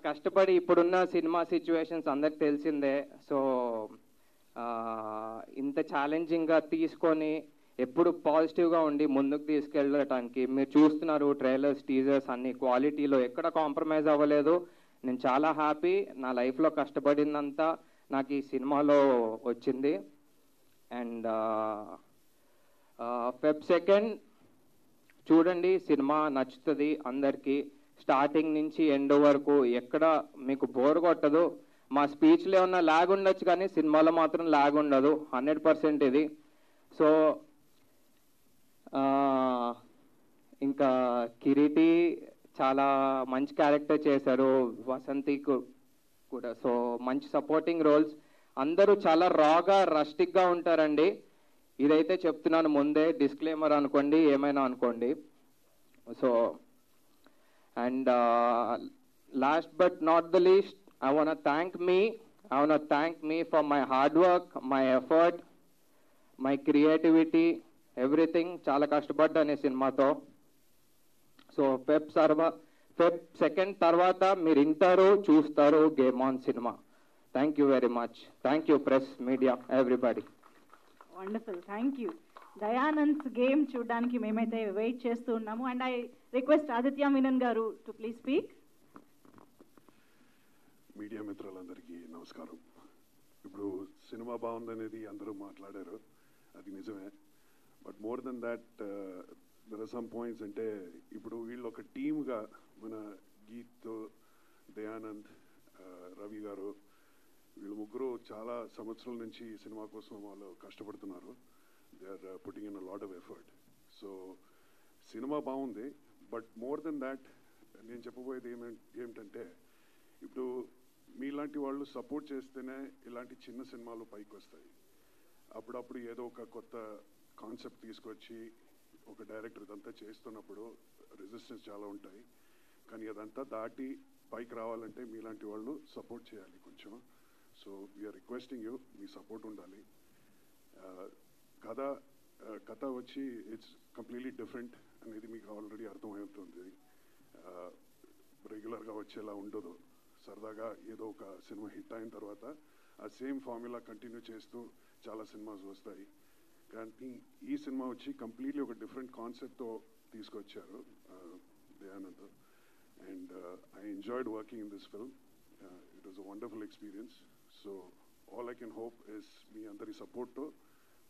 కష్టపడి ఇప్పుడున్న సినిమా సిచ్యువేషన్స్ అందరికి తెలిసిందే. సో ఇంత ఛాలెంజింగ్గా తీసుకొని ఎప్పుడు పాజిటివ్గా ఉండి ముందుకు తీసుకెళ్ళటానికి మీరు చూస్తున్నారు ట్రైలర్స్, టీజర్స్ అన్ని క్వాలిటీలో ఎక్కడ కాంప్రమైజ్ అవ్వలేదు. నేను చాలా హ్యాపీ. నా లైఫ్లో కష్టపడిందంతా నాకు ఈ సినిమాలో వచ్చింది. అండ్ Feb 2 చూడండి, సినిమా నచ్చుతుంది అందరికీ. స్టార్టింగ్ నుంచి ఎండ్ వరకు ఎక్కడ మీకు బోర్ కొట్టదు. మా స్పీచ్లో ఏమన్నా ల్యాగ్ ఉండొచ్చు కానీ సినిమాలో మాత్రం ల్యాగ్ ఉండదు, 100% ఇది. సో ఇంకా కిరీటి చాలా మంచి క్యారెక్టర్ చేశారు, వసంతి కూడా. సో మంచి సపోర్టింగ్ రోల్స్. అందరూ చాలా రాగా రస్టిక్గా ఉంటారండి. ఇదైతే చెప్తున్నాను ముందే, డిస్క్లైమర్ అనుకోండి, ఏమైనా అనుకోండి. So and last but not the least, I want to thank me for my hard work, my effort, my creativity, everything. చాలా కష్టపడ్డాను ఈ సినిమాతో. సో Feb 2 తర్వాత మీరు వింటారు, చూస్తారు game on cinema. Thank you very much. Thank you press, media, everybody. Wonderful, thank you. Dayanand game చూడడానికి మేమైతే వెయిట్ చేస్తూ ఉన్నాము. And I request Aditya Menon garu to please speak. Media మిత్రులందరికీ నమస్కారం. ఇప్పుడు సినిమా బాగుందనేది అందరూ మాట్లాడారు, అది నిజమే. But more than that there are some points. అంటే ఇప్పుడు వీళ్ళు ఒక టీమ్గా, మన గీత్, దయానంద్, రవి గారు, వీళ్ళు ముగ్గురు చాలా సంవత్సరాల నుంచి సినిమా కోసం వాళ్ళు కష్టపడుతున్నారు. They are putting in a lot of effort. So cinema బాగుంది, బట్ మోర్ దెన్ దాట్ నేను చెప్పబోయేది ఏమిటంటే ఇప్పుడు మీలాంటి వాళ్ళు సపోర్ట్ చేస్తేనే ఇలాంటి చిన్న సినిమాలు పైకి వస్తాయి. అప్పుడప్పుడు ఏదో ఒక కొత్త కాన్సెప్ట్ తీసుకొచ్చి ఒక డైరెక్టర్ ఇదంతా చేస్తున్నప్పుడు రెసిస్టెన్స్ చాలా ఉంటాయి, కానీ అదంతా దాటి పైకి రావాలంటే మీలాంటి వాళ్ళు సపోర్ట్ చేయాలి కొంచెం. సో వీఆర్ రిక్వెస్టింగ్ యూ, మీ సపోర్ట్ ఉండాలి. కథ వచ్చి ఇట్స్ కంప్లీట్లీ డిఫరెంట్ అనేది మీకు ఆల్రెడీ అర్థమవుతుంది. రెగ్యులర్గా వచ్చేలా ఉండదు. సరదాగా ఏదో ఒక సినిమా హిట్ అయిన తర్వాత ఆ సేమ్ ఫార్ములా కంటిన్యూ చేస్తూ చాలా సినిమాస్ వస్తాయి. కానీ ఈ సినిమా వచ్చి కంప్లీట్లీ ఒక డిఫరెంట్ కాన్సెప్ట్తో తీసుకొచ్చారు Dayanand. And I enjoyed working in this film. It was a wonderful experience. So all I can hope is మీ అందరి సపోర్ట్తో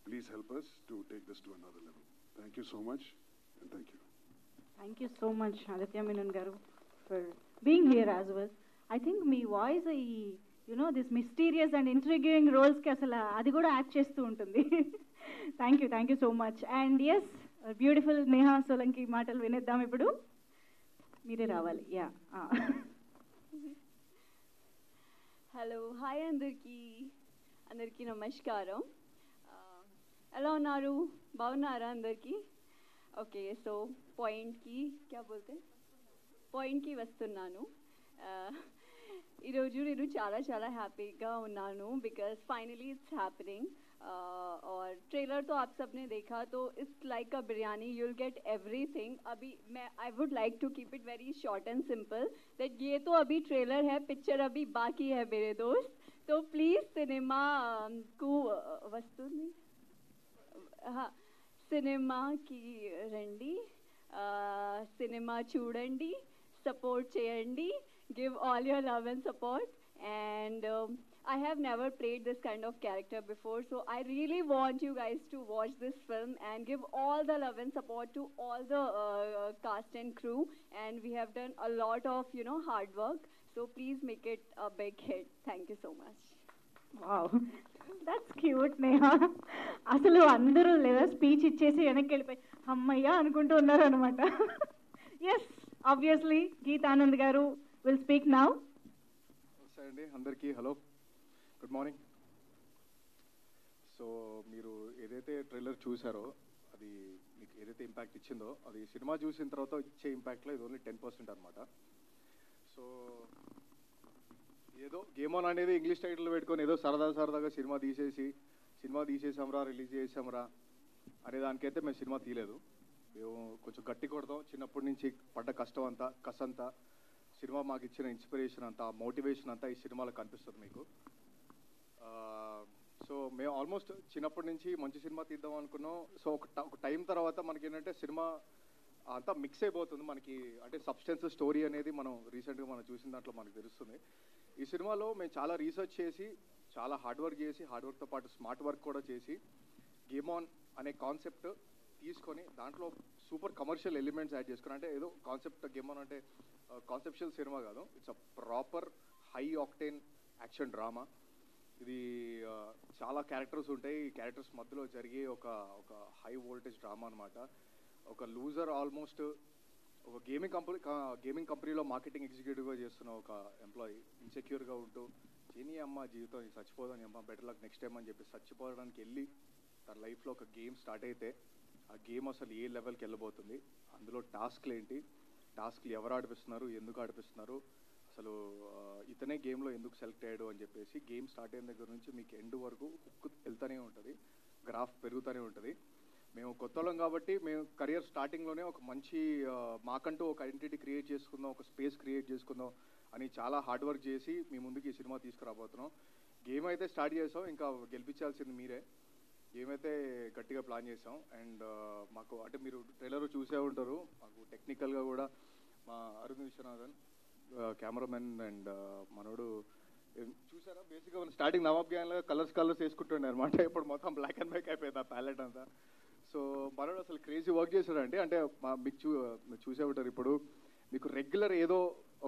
please help us to take this to another level. Thank you so much, and thank you. Thank you so much, Aditya Menon garu, for being here as well. I think మీ voice ఈ this mysterious and intriguing రోల్స్కి అసలు అది కూడా act చేస్తూ ఉంటుంది. Thank you so much. And yes, beautiful Neha Solanki మాటలు వినేద్దాం ఇప్పుడు. మీరే రావాలి. యా, హలో, హాయ్ అందరికీ నమస్కారం. ఎలా ఉన్నారు? బాగున్నారా అందరికీ? ఓకే, సో పాయింట్కి వస్తున్నాను. ఈరోజు నేను చాలా హ్యాపీగా ఉన్నాను बिकॉज फाइनली इट्स हैपनिंग. और ट्रेलर तो आप सब ने देखा, तो it's like a biryani, you will get everything. अभी मैं I would like to keep it very short and simple that ये तो अभी ट्रेलर है, पिक्चर अभी बाकी है मेरे दोस्त. तो प्लीज़ सिनेमा को वस्तुनी సినిమాకి రండి, సినిమా చూడండి, సపోర్ట్ చేయండి, give all your love and support. And I have never played this kind of character before, so I really want you guys to watch this film and give all the love and support to all the cast and crew. And we have done a lot of hard work, so please make it a big hit. Thank you so much. Wow, that's cute Neha. అసలు అందరూ లేదా speech ఇచ్చేసి వెనక్కి వెళ్ళిపోయి అమ్మయ్య అనుకుంటూ ఉన్నారు అనమాట. ఎస్, ఆబ్వియస్లీ గీతానంద్ గారు విల్ స్పీక్ నౌ. నమస్తే అండి అందరికీ. Hello, good morning. సో మీరు ఏదైతే ట్రైలర్ చూసారో అది మీకు ఏదైతే ఇంపాక్ట్ ఇచ్చిందో అది సినిమా చూసిన తర్వాత ఇచ్చే ఇంపాక్ట్లో ఇది ఓన్లీ 10% అనమాట. సో ఏదో గేమ్ ఆన్ అనేది ఇంగ్లీష్ టైటిల్ పెట్టుకొని ఏదో సరదాగా సినిమా తీసేసాంరా, రిలీజ్ చేసాంరా అనే దానికైతే మేము సినిమా తీయలేదు. మేము కొంచెం గట్టి కొడతాం. చిన్నప్పటి నుంచి పడ్డ కష్టం అంతా, కసంతా, సినిమా మాకు ఇచ్చిన ఇన్స్పిరేషన్ అంతా, మోటివేషన్ అంతా ఈ సినిమాలో కనిపిస్తుంది మీకు. సో మేము ఆల్మోస్ట్ చిన్నప్పటి నుంచి మంచి సినిమా తీద్దాం అనుకున్నాం. సో ఒక టైం తర్వాత మనకి ఏంటంటే సినిమా అంతా మిక్స్ అయిపోతుంది మనకి. అంటే సబ్స్టెన్స్, స్టోరీ అనేది మనం రీసెంట్గా మనం చూసిన దాంట్లో మనకు తెలుస్తుంది. ఈ సినిమాలో మేము చాలా రీసెర్చ్ చేసి, చాలా హార్డ్ వర్క్తో పాటు స్మార్ట్ వర్క్ కూడా చేసి గేమ్ ఆన్ అనే కాన్సెప్ట్ తీసుకొని దాంట్లో సూపర్ కమర్షియల్ ఎలిమెంట్స్ యాడ్ చేసుకుని, అంటే ఏదో కాన్సెప్ట్ గేమ్ ఆన్ అంటే కాన్సెప్షువల్ సినిమా కాదు, it's a proper high octane action drama. ఇది చాలా క్యారెక్టర్స్ ఉంటాయి. ఈ క్యారెక్టర్స్ మధ్యలో జరిగే ఒక హై వోల్టేజ్ డ్రామా అనమాట. ఒక లూజర్ ఆల్మోస్ట్ ఒక గేమింగ్ కంపెనీలో మార్కెటింగ్ ఎగ్జిక్యూటివ్గా చేస్తున్న ఒక ఎంప్లాయీ ఇన్సెక్యూర్గా ఉంటూ చేయని అమ్మ జీవితం చచ్చిపోదని అమ్మ బెటర్ లక్ నెక్స్ట్ టైం అని చెప్పి చచ్చిపోవడానికి వెళ్ళి తన లైఫ్లో ఒక గేమ్ స్టార్ట్ అయితే ఆ గేమ్ అసలు ఏ లెవెల్కి వెళ్ళబోతుంది, అందులో టాస్క్లు ఏంటి, టాస్క్లు ఎవరు ఆడిపిస్తున్నారు, ఎందుకు ఆడిపిస్తున్నారు, అసలు ఇతనే గేమ్లో ఎందుకు సెలెక్ట్ అయ్యాడు అని చెప్పేసి గేమ్ స్టార్ట్ అయిన దగ్గర నుంచి మీకు ఎండ్ వరకు హుక్ వెళ్తూనే ఉంటుంది, గ్రాఫ్ పెరుగుతూనే ఉంటుంది. మేము కొత్తలం కాబట్టి మేము కెరియర్ స్టార్టింగ్లోనే ఒక మంచి మాకంటూ ఒక ఐడెంటిటీ క్రియేట్ చేసుకుందాం, ఒక స్పేస్ క్రియేట్ చేసుకుందాం అని చాలా హార్డ్ వర్క్ చేసి మీ ముందుకి ఈ సినిమా తీసుకురాబోతున్నాం. గేమ్ అయితే స్టార్ట్ చేసాం, ఇంకా గెలిపించాల్సింది మీరే. గేమ్ అయితే గట్టిగా ప్లాన్ చేసాం. అండ్ మాకు అంటే మీరు ట్రైలర్ చూసే ఉంటారు, మాకు టెక్నికల్గా కూడా మా అరుణ్ విశ్వనాథన్ కెమెరామెన్ అండ్ మనోడు చూసారా, బేసిక్గా మన స్టార్టింగ్ నవాబ్ గ్యాంగ్లో కలర్స్ వేసుకుంటుండే అనమాట. ఇప్పుడు మొత్తం బ్లాక్ అండ్ వైట్ అయిపోయింది ఆ ప్యాలెట్ అంతా. సో మనోడు అసలు క్రేజీ వర్క్ చేశాడంటే, అంటే మీకు చూసే ఉంటారు ఇప్పుడు మీకు రెగ్యులర్ ఏదో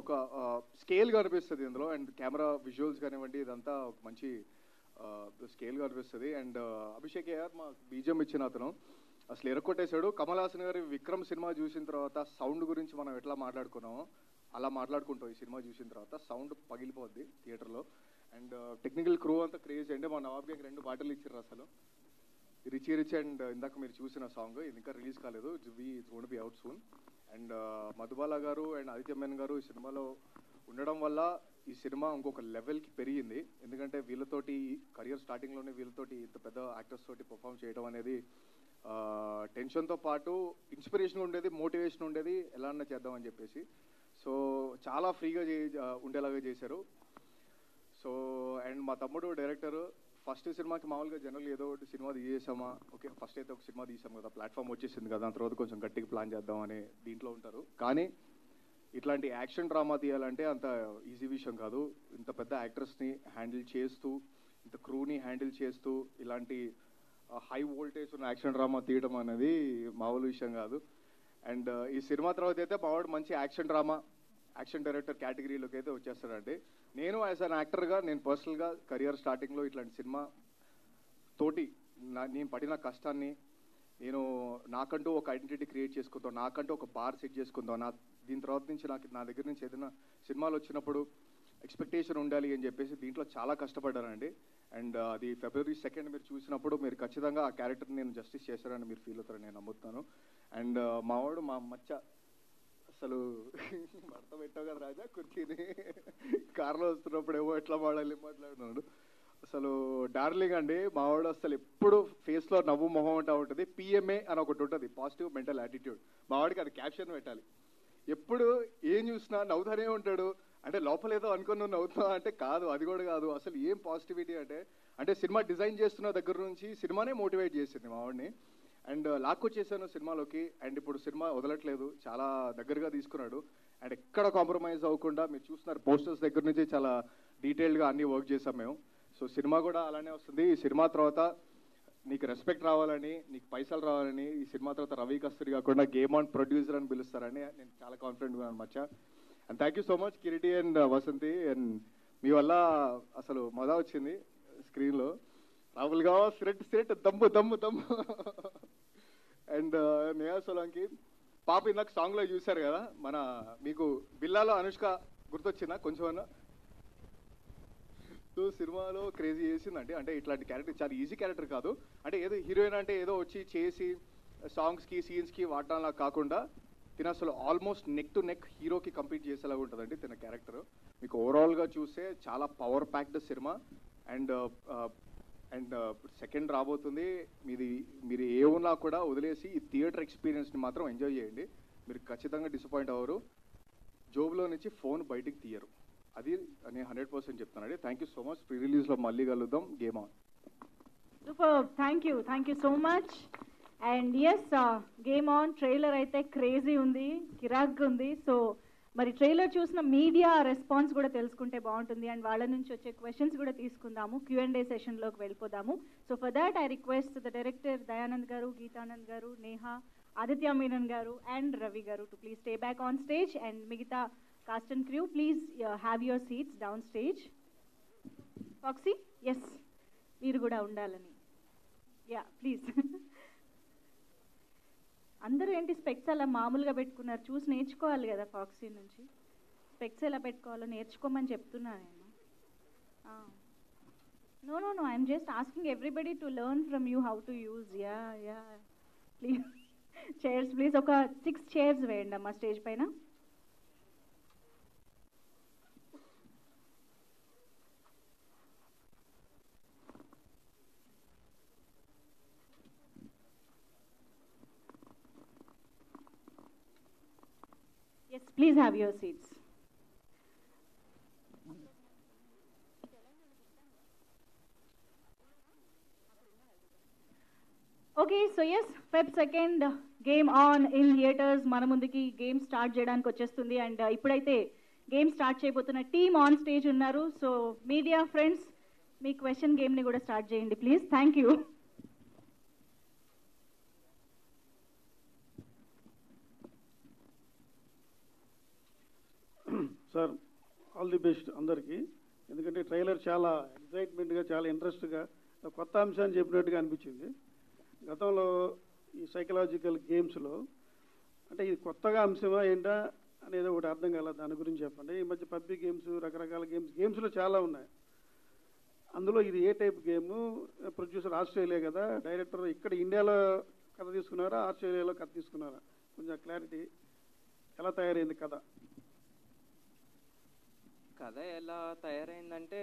ఒక స్కేల్గా అనిపిస్తుంది ఇందులో. అండ్ కెమెరా విజువల్స్ కానివ్వండి, ఇదంతా ఒక మంచి స్కేల్గా అనిపిస్తుంది. అండ్ అభిషేక్ ఏఆర్ మా బీజిఎం ఇచ్చిన అతను అసలు ఎరకొట్టేశాడు. కమల్ హాసన్ గారి విక్రమ్ సినిమా చూసిన తర్వాత సౌండ్ గురించి మనం ఎట్లా మాట్లాడుకున్నామో అలా మాట్లాడుకుంటాం. ఈ సినిమా చూసిన తర్వాత సౌండ్ పగిలిపోద్ది థియేటర్లో. అండ్ టెక్నికల్ క్రూ అంతా క్రేజ్ అండి. మా నవాబ్ గారికి 2 పాటలు ఇచ్చారు అసలు. రిచ్ రిచ్ అండ్ ఇందాక మీరు చూసిన సాంగ్ ఇది ఇంకా రిలీజ్ కాలేదు, it's gonna be out soon. And Madhubala garu and Aditya Menon గారు ఈ సినిమాలో ఉండడం వల్ల ఈ సినిమా ఇంకొక లెవెల్కి పెరిగింది. ఎందుకంటే వీళ్ళతోటి కెరియర్ స్టార్టింగ్లోనే వీళ్ళతోటి ఇంత పెద్ద యాక్టర్స్ తోటి పర్ఫామ్ చేయడం అనేది టెన్షన్తో పాటు ఇన్స్పిరేషన్ ఉండేది, మోటివేషన్ ఉండేది, ఎలా అన్నా చేద్దామని చెప్పేసి. సో చాలా ఫ్రీగా ఉండేలాగా చేశారు. సో అండ్ మా తమ్ముడు డైరెక్టర్ ఫస్ట్ సినిమాకి మామూలుగా జనరల్ ఏదో ఒకటి సినిమా తీసేసామా, ఓకే ఫస్ట్ అయితే ఒక సినిమా తీసాం కదా, ప్లాట్ఫామ్ వచ్చేసింది కదా, దాని తర్వాత కొంచెం గట్టిగా ప్లాన్ చేద్దామని దీంట్లో ఉంటారు. కానీ ఇట్లాంటి యాక్షన్ డ్రామా తీయాలంటే అంత ఈజీ విషయం కాదు. ఇంత పెద్ద యాక్టర్స్ని హ్యాండిల్ చేస్తూ, ఇంత క్రూని హ్యాండిల్ చేస్తూ ఇలాంటి హై వోల్టేజ్ ఉన్న యాక్షన్ డ్రామా తీయడం అనేది మామూలు విషయం కాదు. అండ్ ఈ సినిమా తర్వాత అయితే మావాడు మంచి యాక్షన్ డ్రామా, యాక్షన్ డైరెక్టర్ కేటగిరీలోకి అయితే వచ్చేస్తాడండి. నేను యాజ్ అన్ యాక్టర్గా నేను పర్సనల్గా కెరియర్ స్టార్టింగ్లో ఇట్లాంటి సినిమా తోటి నేను పడిన కష్టాన్ని నేను నాకంటూ ఒక ఐడెంటిటీ క్రియేట్ చేసుకుంటాను, నాకంటూ ఒక బార్ సెట్ చేసుకుంటాను. దీని తర్వాత నుంచి నా దగ్గర నుంచి ఏదైనా సినిమాలు వచ్చినప్పుడు ఎక్స్పెక్టేషన్ ఉండాలి అని చెప్పేసి దీంట్లో చాలా కష్టపడ్డానండి. అండ్ అది February 2nd మీరు చూసినప్పుడు మీరు ఖచ్చితంగా ఆ క్యారెక్టర్ని నేను జస్టిస్ చేశానని మీరు ఫీల్ అవుతారని నేను నమ్ముతాను. అండ్ మావాడు మా మచ్చ అసలు భర్త పెట్టావు కదా రాజా కుర్చీని, కార్లో వస్తున్నప్పుడు ఏమో ఎట్లా మాట్లాడుతున్నాడు. అసలు డార్లింగ్ అండి మావాడు. అసలు ఎప్పుడు ఫేస్లో నవ్వు మొహం అంటూ ఉంటుంది. PMA అని ఒకటి ఉంటుంది, పాజిటివ్ మెంటల్ యాటిట్యూడ్. మావాడికి అది క్యాప్షన్ పెట్టాలి. ఎప్పుడు ఏం చూసినా నవ్వుతానే ఉంటాడు. అంటే లోపల ఏదో అనుకుని నువ్వు నవ్వుతున్నావు అంటే కాదు, అది కూడా కాదు. అసలు ఏం పాజిటివిటీ అంటే సినిమా డిజైన్ చేస్తున్న దగ్గర నుంచి సినిమానే మోటివేట్ చేసింది మావాడిని. అండ్ లాక్కొచ్చేసాను సినిమాలోకి. అండ్ ఇప్పుడు సినిమా వదలట్లేదు, చాలా దగ్గరగా తీసుకున్నాడు. అండ్ ఎక్కడ కాంప్రమైజ్ అవ్వకుండా మీరు చూస్తున్నారు పోస్టర్స్ దగ్గర నుంచి చాలా డీటెయిల్డ్గా అన్నీ వర్క్ చేసాం మేము. సో సినిమా కూడా అలానే వస్తుంది. ఈ సినిమా తర్వాత నీకు రెస్పెక్ట్ రావాలని, నీకు పైసలు రావాలని, ఈ సినిమా తర్వాత రవి కస్తూరి కాకుండా గేమ్ ఆన్ ప్రొడ్యూసర్ అని పిలుస్తారని నేను చాలా కాన్ఫిడెంట్గా ఉన్నాను మచ్చ. And thank you so much Kiriti and Vasanthi. And మీ వల్ల అసలు మజా వచ్చింది స్క్రీన్లో. రాహుల్గా సిరెట్ దమ్ము దమ్ము దమ్ము. అండ్ నేహా సోలంకి పాప ఇందాక సాంగ్లో చూశారు కదా, మన మీకు బిల్లాలో అనుష్క గుర్తొచ్చిందా కొంచెం అన్నా? సో సినిమాలో క్రేజీ చేసిందండి. అంటే ఇట్లాంటి క్యారెక్టర్ చాలా ఈజీ క్యారెక్టర్ కాదు. అంటే ఏదో హీరోయిన్ అంటే ఏదో వచ్చి చేసి సాంగ్స్కి సీన్స్కి వాడటంలా కాకుండా తిన అసలు ఆల్మోస్ట్ నెక్ టు నెక్ హీరోకి కంపీట్ చేసేలాగా ఉంటుందండి తిన క్యారెక్టర్. మీకు ఓవరాల్గా చూస్తే చాలా power packed cinema. And second రాబోతుంది. మీరు ఏ ఉన్నా కూడా వదిలేసి ఈ థియేటర్ ఎక్స్పీరియన్స్ని మాత్రం ఎంజాయ్ చేయండి. మీరు ఖచ్చితంగా డిసప్పాయింట్ అవ్వరు. జోబులో నుంచి ఫోన్ బయటికి తీయరు. అది నేను 100% చెప్తానండి. Thank you so much. Pre రిలీజ్లో మళ్ళీ కలుద్దాం. Game on. Super, thank you so much. And yes, game on trailer అయితే క్రేజీ ఉంది, కిరాక్గా ఉంది. సో మరి ట్రైలర్ చూసిన మీడియా రెస్పాన్స్ కూడా తెలుసుకుంటే బాగుంటుంది. అండ్ వాళ్ళ నుంచి వచ్చే క్వశ్చన్స్ కూడా తీసుకుందాము. Q&A సెషన్లోకి వెళ్ళిపోదాము. So for that I request the director Dayanand గారు, గీతానంద్ గారు, నేహా, ఆదిత్య మీనన్ గారు అండ్ రవి గారు to please stay back on stage. And మిగతా cast and crew, please have your seats down stage. Foxy, yes, మీరు కూడా ఉండాలని. Yeah please. అందరూ ఏంటి స్పెక్స్ అలా మామూలుగా పెట్టుకున్నారు, చూసి నేర్చుకోవాలి కదా. ఫాక్సీ నుంచి స్పెక్స్ ఎలా పెట్టుకోవాలో నేర్చుకోమని చెప్తున్నా నేను. No I'm just asking everybody to learn from you how to use. Yeah please chairs please. ఒక 6 చైర్స్ వేయండి అమ్మా స్టేజ్ పైన. Yes, please have your seats. Okay, so yes, Feb 2nd game on in theaters. మన ముందుకి game start చేయడానికి వచ్చేస్తుంది. And ఇప్పుడైతే game start చేయబోతున్న టీమ్ ఆన్ స్టేజ్ ఉన్నారు. సో మీడియా ఫ్రెండ్స్, మీ క్వశ్చన్ గేమ్ని కూడా స్టార్ట్ చేయండి please. Thank you. Sir, all the best అందరికీ. ఎందుకంటే ట్రైలర్ చాలా ఎక్సైట్మెంట్గా, చాలా ఇంట్రెస్ట్గా, కొత్త అంశాన్ని చెప్పినట్టుగా అనిపించింది. గతంలో ఈ సైకలాజికల్ గేమ్స్లో అంటే ఇది కొత్తగా అంశమా ఏంటా అనేది ఒకటి అర్థం కాల, దాని గురించి చెప్పండి. ఈ మధ్య పబ్జి గేమ్స్, రకరకాల గేమ్స్లో చాలా ఉన్నాయి. అందులో ఇది ఏ టైప్ గేమ్? ప్రొడ్యూసర్ ఆస్ట్రేలియా కదా, డైరెక్టర్ ఇక్కడ ఇండియాలో కథ తీసుకున్నారా, ఆస్ట్రేలియాలో కథ తీసుకున్నారా? కొంచెం క్లారిటీ, ఎలా తయారైంది కథ? కథ ఎలా తయారైందంటే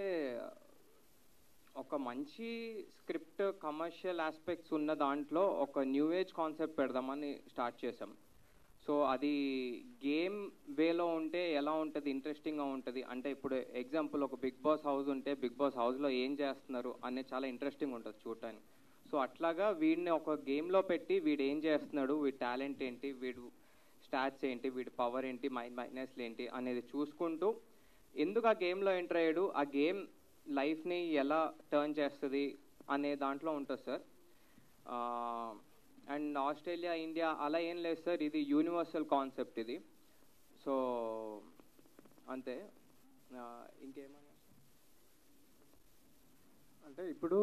ఒక మంచి స్క్రిప్ట్, కమర్షియల్ ఆస్పెక్ట్స్ ఉన్న దాంట్లో ఒక న్యూ ఏజ్ కాన్సెప్ట్ పెడదామని స్టార్ట్ చేసాం. సో అది గేమ్ వేలో ఉంటే ఎలా ఉంటుంది, ఇంట్రెస్టింగ్గా ఉంటుంది. అంటే ఇప్పుడు ఎగ్జాంపుల్ ఒక బిగ్ బాస్ హౌస్ ఉంటే బిగ్ బాస్ హౌస్లో ఏం చేస్తున్నారు అనేది చాలా ఇంట్రెస్టింగ్ ఉంటుంది చూడటానికి. సో అట్లాగా వీడిని ఒక గేమ్లో పెట్టి వీడు ఏం చేస్తున్నాడు, వీడి టాలెంట్ ఏంటి, వీడు స్టాట్స్ ఏంటి, వీడి పవర్ ఏంటి, మైనస్లు ఏంటి అనేది చూసుకుంటూ ఎందుకు ఆ గేమ్లో ఎంటర్ అయ్యాడు, ఆ గేమ్ లైఫ్ని ఎలా టర్న్ చేస్తుంది అనే దాంట్లో ఉంటుంది సార్. అండ్ ఆస్ట్రేలియా, ఇండియా అలా ఏం లేదు సార్, ఇది యూనివర్సల్ కాన్సెప్ట్ ఇది. సో అంతే. ఇంకేమన్నా అంటే ఇప్పుడు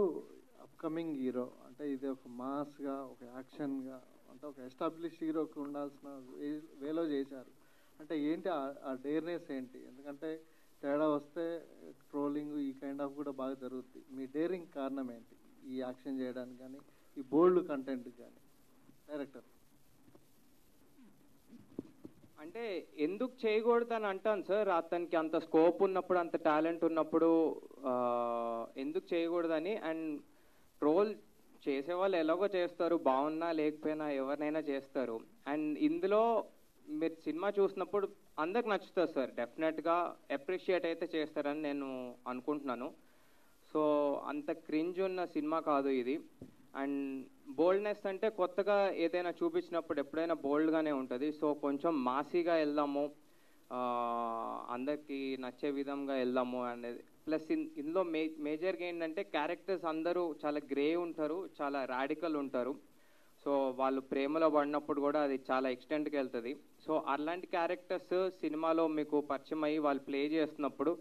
అప్కమింగ్ హీరో అంటే ఇది ఒక మాస్గా, ఒక యాక్షన్గా, అంటే ఒక ఎస్టాబ్లిష్ హీరోకి ఉండాల్సిన వేలో చేశారు. అంటే ఏంటి ఆ డేర్నెస్ ఏంటి? ఎందుకంటే తేడా వస్తే ట్రోలింగ్ ఈ కైండ్ ఆఫ్ కూడా బాగా జరుగుతుంది. మీ డేరింగ్ కారణం ఏంటి ఈ యాక్షన్ చేయడానికి కానీ, ఈ బోల్డ్ కంటెంట్ కానీ? డైరెక్టర్ అంటే ఎందుకు చేయకూడదు అని అంటాను సార్. అతనికి అంత స్కోప్ ఉన్నప్పుడు, అంత టాలెంట్ ఉన్నప్పుడు ఎందుకు చేయకూడదని. అండ్ ట్రోల్ చేసేవాళ్ళు ఎలాగో చేస్తారు, బాగున్నా లేకపోయినా ఎవరినైనా చేస్తారు. అండ్ ఇందులో మీరు సినిమా చూసినప్పుడు అందరికి నచ్చుతుంది సార్, డెఫినెట్గా అప్రిషియేట్ అయితే చేస్తారని నేను అనుకుంటున్నాను. సో అంత క్రింజ్ ఉన్న సినిమా కాదు ఇది. అండ్ బోల్డ్నెస్ అంటే కొత్తగా ఏదైనా చూపించినప్పుడు ఎప్పుడైనా బోల్డ్గానే ఉంటుంది. సో కొంచెం మాసీగా వెళ్దాము, అందరికీ నచ్చే విధంగా వెళ్దాము అనేది. ప్లస్ ఇందులో మేజర్గా ఏంటంటే క్యారెక్టర్స్ అందరూ చాలా గ్రే ఉంటారు, చాలా రాడికల్ ఉంటారు. సో వాళ్ళు ప్రేమలో పడినప్పుడు కూడా అది చాలా ఎక్స్టెంట్కి వెళ్తుంది. సో అలాంటి క్యారెక్టర్స్ సినిమాలో మీకు పరిచయం అయ్యి వాళ్ళు ప్లే చేస్తున్నప్పుడు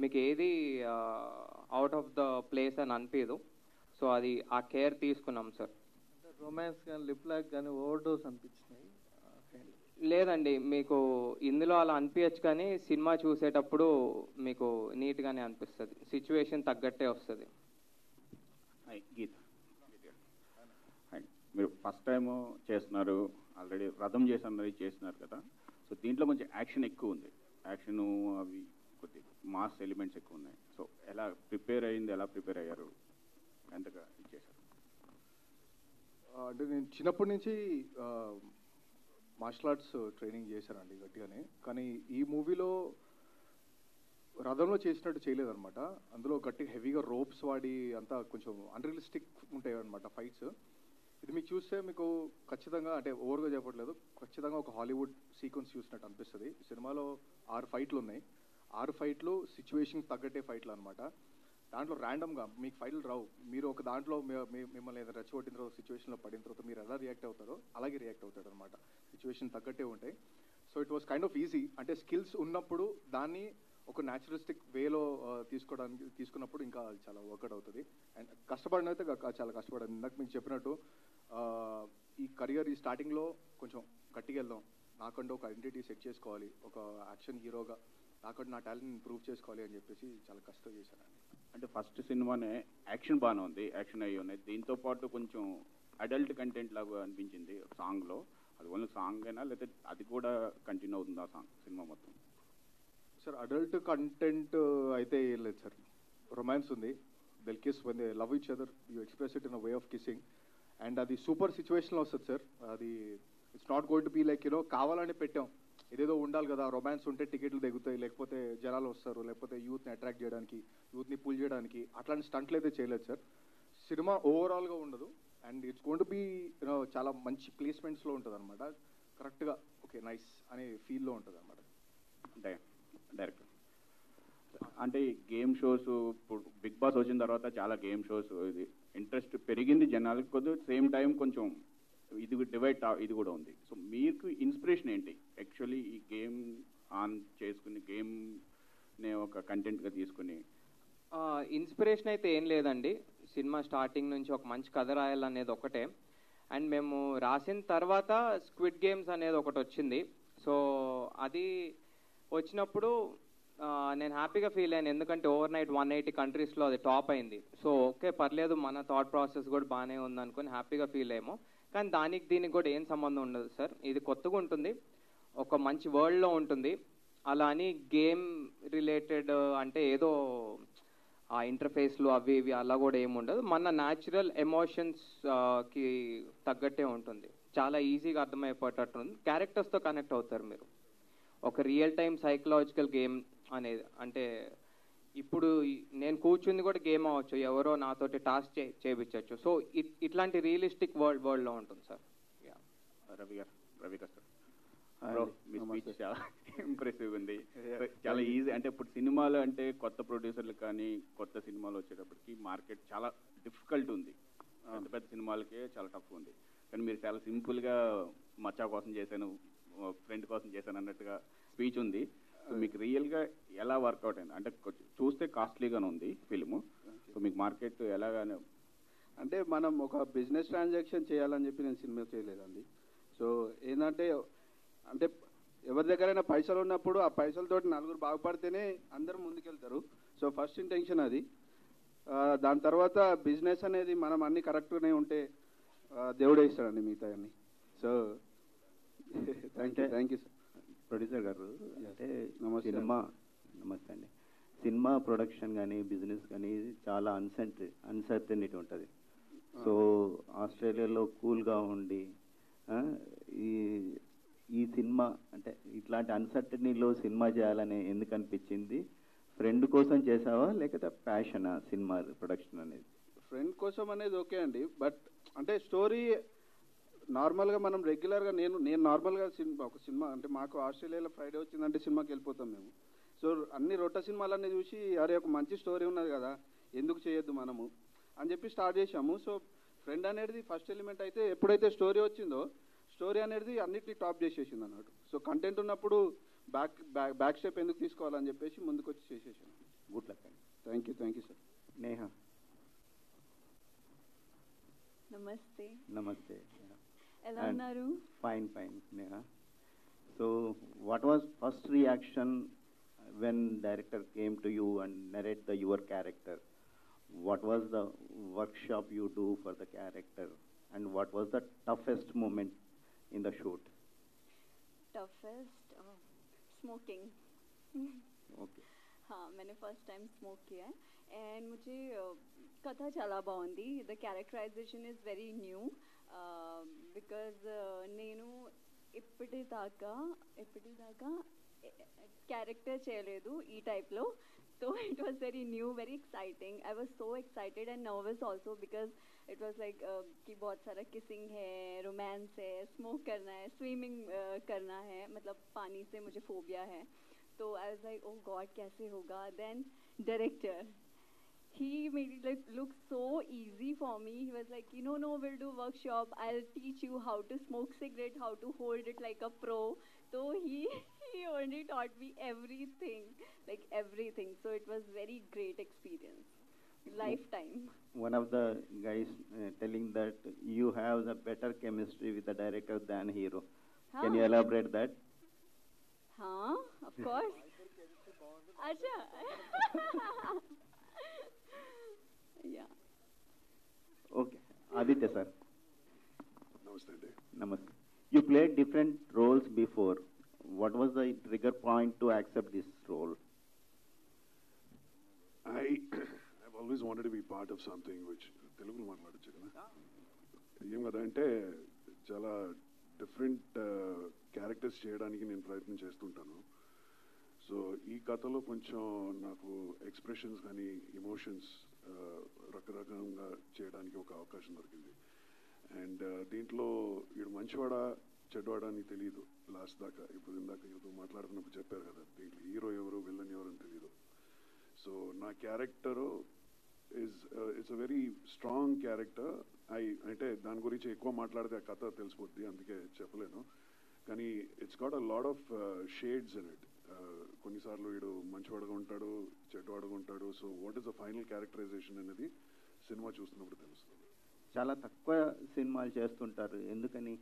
మీకు ఏది అవుట్ ఆఫ్ ద ప్లేస్ అని అనిపించదు. సో అది ఆ కేర్ తీసుకున్నాం సార్. రొమాన్స్ కానీ, లిప్ లాక్ కానీ ఓవర్ డోస్ అనిపించినాయి? లేదండి, మీకు ఇందులో అలా అనిపించచ్చు, కానీ సినిమా చూసేటప్పుడు మీకు నీట్గానే అనిపిస్తుంది, సిచ్యువేషన్ తగ్గట్టే వస్తుంది. గీత, మీరు ఫస్ట్ టైము చేస్తున్నారు, ఆల్రెడీ రథం చేస్తున్నారు కదా. సో దీంట్లో కొంచెం యాక్షన్ ఎక్కువ ఉంది, యాక్షన్ అవి కొద్ది మాస్ ఎలిమెంట్స్ ఎక్కువ ఉన్నాయి. సో ఎలా ప్రిపేర్ అయ్యారు, ఎంతగా ఇచ్చేసారు? అంటే నేను చిన్నప్పటి నుంచి మార్షల్ ఆర్ట్స్ ట్రైనింగ్ చేశానండి గట్టిగానే. కానీ ఈ మూవీలో రథంలో చేసినట్టు చేయలేదన్నమాట. అందులో గట్టిగా హెవీగా రోప్స్ వాడి అంతా కొంచెం అన్రియలిస్టిక్ ఉంటాయి అనమాట ఫైట్స్. ఇది మీకు చూస్తే మీకు ఖచ్చితంగా, అంటే ఓవర్గా చెప్పట్లేదు, ఖచ్చితంగా ఒక హాలీవుడ్ సీక్వెన్స్ చూసినట్టు అనిపిస్తుంది. సినిమాలో 6 ఫైట్లు ఉన్నాయి. 6 ఫైట్లు సిచ్యువేషన్ తగ్గట్టే ఫైట్లు అనమాట. దాంట్లో ర్యాండమ్గా మీకు ఫైట్లు రావు. మీరు ఒక దాంట్లో మిమ్మల్ని ఏదైనా రెచ్చగొట్టిన తర్వాత, సిచ్యువేషన్లో పడిన తర్వాత మీరు ఎలా రియాక్ట్ అవుతారో అలాగే రియాక్ట్ అవుతాడు అనమాట. సిచ్యువేషన్ తగ్గట్టే ఉంటాయి. So it was kind off easy. అంటే స్కిల్స్ ఉన్నప్పుడు దాన్ని ఒక న్యాచురలిస్టిక్ వేలో తీసుకున్నప్పుడు ఇంకా చాలా వర్కౌట్ అవుతుంది. అండ్ కష్టపడిన అయితే చాలా కష్టపడింది. ఇందాక మీకు చెప్పినట్టు ఈ కెరియర్ ఈ స్టార్టింగ్లో కొంచెం గట్టిగా వెళ్దాం, నాకంటూ ఒక ఐడెంటిటీ సెట్ చేసుకోవాలి, ఒక యాక్షన్ హీరోగా నాకంటూ నా టాలెంట్ ప్రూవ్ చేసుకోవాలి అని చెప్పేసి చాలా కష్టం చేశానండి. అంటే ఫస్ట్ సినిమానే యాక్షన్ బాగానే ఉంది, యాక్షన్ అయ్యి ఉన్నాయి. దీంతో పాటు కొంచెం అడల్ట్ కంటెంట్ లాగా అనిపించింది సాంగ్లో. అది ఓన్లీ సాంగ్ అయినా లేకపోతే అది కూడా కంటిన్యూ అవుతుంది ఆ సాంగ్ సినిమా మొత్తం? సార్ అడల్ట్ కంటెంట్ అయితే ఏం లేదు సార్. రొమాన్స్ ఉంది, they'll kiss when they love each other, you express it in a way of kissing. And అది సూపర్ సిచ్యువేషన్లో వస్తుంది సార్. అది it's not going to be like కావాలని పెట్టాం, ఏదేదో ఉండాలి కదా, రొమాన్స్ ఉంటే టికెట్లు దిగుతాయి, లేకపోతే జనాలు వస్తారు, లేకపోతే యూత్ని అట్రాక్ట్ చేయడానికి, యూత్ని పుల్ చేయడానికి అట్లాంటి స్టంట్లు అయితే చేయలేదు సార్. సినిమా ఓవరాల్గా ఉండదు. And it's going to be చాలా మంచి ప్లేస్మెంట్స్లో ఉంటుంది అనమాట. కరెక్ట్గా ఓకే నైస్ అనే ఫీల్లో ఉంటుంది అనమాట. డైరెక్టర్ అంటే గేమ్ షోస్, ఇప్పుడు బిగ్ బాస్ వచ్చిన తర్వాత చాలా గేమ్ షోస్ ఇది ఇంట్రెస్ట్ పెరిగింది జనాలకి, కొద్దిగా సేమ్ టైం కొంచెం ఇది డివైడ్ ఇది కూడా ఉంది. సో మీకు ఇన్స్పిరేషన్ ఏంటి యాక్చువల్లీ ఈ గేమ్ ఆన్ చేసుకుని, గేమ్ని ఒక కంటెంట్గా తీసుకుని? ఇన్స్పిరేషన్ అయితే ఏం లేదండి. సినిమా స్టార్టింగ్ నుంచి ఒక మంచి కథ రాయాలనేది ఒకటే. అండ్ మేము రాసిన తర్వాత స్క్విడ్ గేమ్స్ అనేది ఒకటి వచ్చింది. సో అది వచ్చినప్పుడు నేను హ్యాపీగా ఫీల్ అయ్యాను, ఎందుకంటే ఓవర్ నైట్ 180 కంట్రీస్లో అది టాప్ అయింది. సో ఓకే పర్లేదు, మన థాట్ ప్రాసెస్ కూడా బాగానే ఉంది అనుకుని హ్యాపీగా ఫీల్ అయ్యాము. కానీ దీనికి కూడా ఏం సంబంధం ఉండదు సార్. ఇది కొత్తగా ఉంటుంది, ఒక మంచి వరల్డ్లో ఉంటుంది. అలా అని గేమ్ రిలేటెడ్ అంటే ఏదో ఆ ఇంటర్ఫేస్లు అవి ఇవి అలా కూడా ఏమి ఉండదు. మన న్యాచురల్ ఎమోషన్స్కి తగ్గట్టే ఉంటుంది. చాలా ఈజీగా అర్థమైపోయేటట్టు ఉంది. క్యారెక్టర్స్తో కనెక్ట్ అవుతారు మీరు. ఒక రియల్ టైమ్ సైకలాజికల్ గేమ్ అనేది, అంటే ఇప్పుడు నేను కూర్చుంది కూడా గేమ్ అవ్వచ్చు, ఎవరో నాతోటి టాస్క్ చేయించవచ్చు. సో ఇట్లాంటి రియలిస్టిక్ వరల్డ్లో ఉంటుంది సార్. రవి గారు సార్, మీ స్పీచ్ చాలా ఇంప్రెసివ్ ఉంది. చాలా ఈజీ, అంటే ఇప్పుడు సినిమాలు అంటే కొత్త ప్రొడ్యూసర్లు కానీ కొత్త సినిమాలు వచ్చేటప్పటికి మార్కెట్ చాలా డిఫికల్ట్ ఉంది. పెద్ద పెద్ద సినిమాలకే చాలా టఫ్ ఉంది. కానీ మీరు చాలా సింపుల్గా మచ్చా కోసం చేశాను, ఫ్రెండ్ కోసం చేశాను అన్నట్టుగా స్పీచ్ ఉంది. సో మీకు రియల్గా ఎలా వర్కౌట్ అయింది? అంటే చూస్తే కాస్ట్లీగానే ఉంది ఫిల్ము. సో మీకు మార్కెట్ ఎలాగానే? అంటే మనం ఒక బిజినెస్ ట్రాన్సాక్షన్ చేయాలని చెప్పి నేను సినిమా చేయలేదండి. సో ఏంటంటే అంటే ఎవరి దగ్గరైనా పైసలు ఉన్నప్పుడు ఆ పైసలతోటి నలుగురు బాగుపడితేనే అందరూ ముందుకెళ్తారు. సో ఫస్ట్ ఇంటెన్షన్ అది. దాని తర్వాత బిజినెస్ అనేది మనం అన్నీ కరెక్ట్గానే ఉంటే దేవుడే ఇస్తాడండి మిగతా అన్నీ. So thank you sir. Producer గారు, అంటే నమస్తే అండి. సినిమా ప్రొడక్షన్ కానీ బిజినెస్ కానీ చాలా అన్సర్టనిటీ ఉంటుంది. సో ఆస్ట్రేలియాలో కూల్గా ఉండి ఈ సినిమా అంటే ఇట్లాంటి అన్సర్టనీలో సినిమా చేయాలని ఎందుకు అనిపించింది? ఫ్రెండ్ కోసం చేసావా లేకపోతే ప్యాషనా సినిమా ప్రొడక్షన్ అనేది? ఫ్రెండ్ కోసం అనేది ఓకే అండి, బట్ అంటే స్టోరీ నార్మల్గా మనం రెగ్యులర్గా నేను నార్మల్గా ఒక సినిమా అంటే మాకు ఆస్ట్రేలియాలో ఫ్రైడే వచ్చిందంటే సినిమాకి వెళ్ళిపోతాం మేము. సో అన్ని రొట్ట సినిమాలన్నీ చూసి అరే ఒక మంచి స్టోరీ ఉన్నది కదా, ఎందుకు చేయొద్దు మనము అని చెప్పి స్టార్ట్ చేసాము. సో ఫ్రెండ్ అనేది ఫస్ట్ ఎలిమెంట్ అయితే, ఎప్పుడైతే స్టోరీ వచ్చిందో స్టోరీ అనేది అన్నిటినీ టాప్ చేసేసింది అన్నట్టు. సో కంటెంట్ ఉన్నప్పుడు బ్యాక్ స్టెప్ ఎందుకు తీసుకోవాలని చెప్పేసి ముందుకు వచ్చి చేసేసాను. గుడ్ లక్ అండి. Thank you sir. నేహా. నమస్తే. ఎలా ఉన్నారు? Fine Neha. So what was first reaction when director came to you and narrate your character? What was the workshop you do for the character, and what was the toughest moment in the shoot? Smoking. Okay. हाँ, मैंने first time smoke किया है and मुझे कथा చాలా బాగుంది. The characterisation is very new because నేను ఇప్పటిదాకా క్యారెక్టర్ చేయలేదు ఈ టైప్లో. So it was very new, very exciting. I was so excited and nervous also because it was like कि बहुत सारा किसिंग है, रोमांस है, स्मोक करना है, स्विमिंग करना है, मतलब पानी से मुझे फोबिया है. तो I was like oh god कैसे होगा. Then director, he made it like look so easy for me. He was like, no, we'll do workshop, I'll teach you how to smoke cigarette, how to hold it like a pro. So he only taught me everything. So it was very great experience, lifetime. One of the guys telling that you have the better chemistry with the director than hero. Can you elaborate that? Of course. Acha. Yeah. Okay. Aditya sir. Namaste. You played different roles before. What was the trigger point to accept this role? I've always wanted to be part of something which Telugu మాట్లాడొచ్చు కదా, ఏం కదా అంటే చాలా different characters చేయడానికి నేను ప్రయత్నం చేస్తుంటాను. సో ఈ కథలో కొంచెం నాకు ఎక్స్ప్రెషన్స్ కానీ ఎమోషన్స్ రకరకంగా చేయడానికి ఒక అవకాశం దొరికింది. అండ్ దీంట్లో వీడు మంచివాడా చెడ్డవాడా అని తెలియదు లాస్ట్ దాకా. ఇప్పుడు ఇందాక ఏదో మాట్లాడుతున్నప్పుడు చెప్పారు కదా, దీంట్లో హీరో ఎవరు విల్లన్ ఎవరు అని తెలియదు. సో నా character it's a very strong character. అంటే దాని గురించి ఎక్కువ మాట్లాడితే ఆ కథ తెలిసిపోద్ది, అందుకే చెప్పలేను. కానీ it's got a lot of shades in it. కొన్నిసార్లు వీడు మంచివాడుగా ఉంటాడు, చెడ్డవాడుగా ఉంటాడు. So what is the final characterization అనేది సినిమా చూస్తున్నప్పుడు తెలుస్తుంది. చాలా తక్కువ సినిమాలు చేస్తుంటారు, ఎందుకని?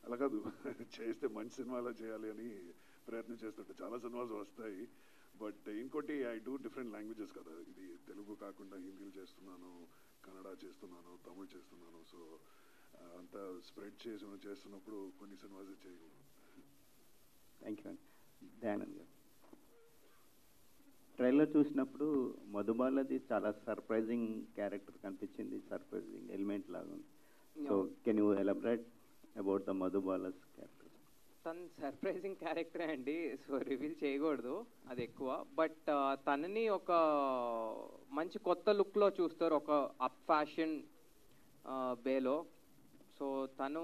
అలా కాదు, చేస్తే మంచి సినిమాలో చేయాలి అని ప్రయత్నం చేస్తుంటే చాలా సినిమాలు వస్తాయి. బట్ ఇంకోటి ఐ డూ డిఫరెంట్ లాంగ్వేజెస్ కదా, ఇది తెలుగు కాకుండా హిందీలో చేస్తున్నాను, కన్నడ చేస్తున్నాను, తమిళ్ చేస్తున్నాను. సో అంతా స్ప్రెడ్ చేస్తున్నప్పుడు కొన్ని సినిమాస్ చేయగలను. థ్యాంక్ యూ అండి. దయానంద్ గారు, ట్రైలర్ చూసినప్పుడు మధుబాలది చాలా సర్ప్రైజింగ్ క్యారెక్టర్ కనిపించింది, సర్ప్రైజింగ్ ఎలిమెంట్ లాగా ఉంది. So can you elaborate about the Madhubala's character? తను సర్ప్రైజింగ్ క్యారెక్టరే అండి, సో రివీల్ చేయకూడదు అది ఎక్కువ. బట్ తనని ఒక మంచి కొత్త లుక్లో చూస్తారు, ఒక అప్ ఫ్యాషన్ బేలో. సో తను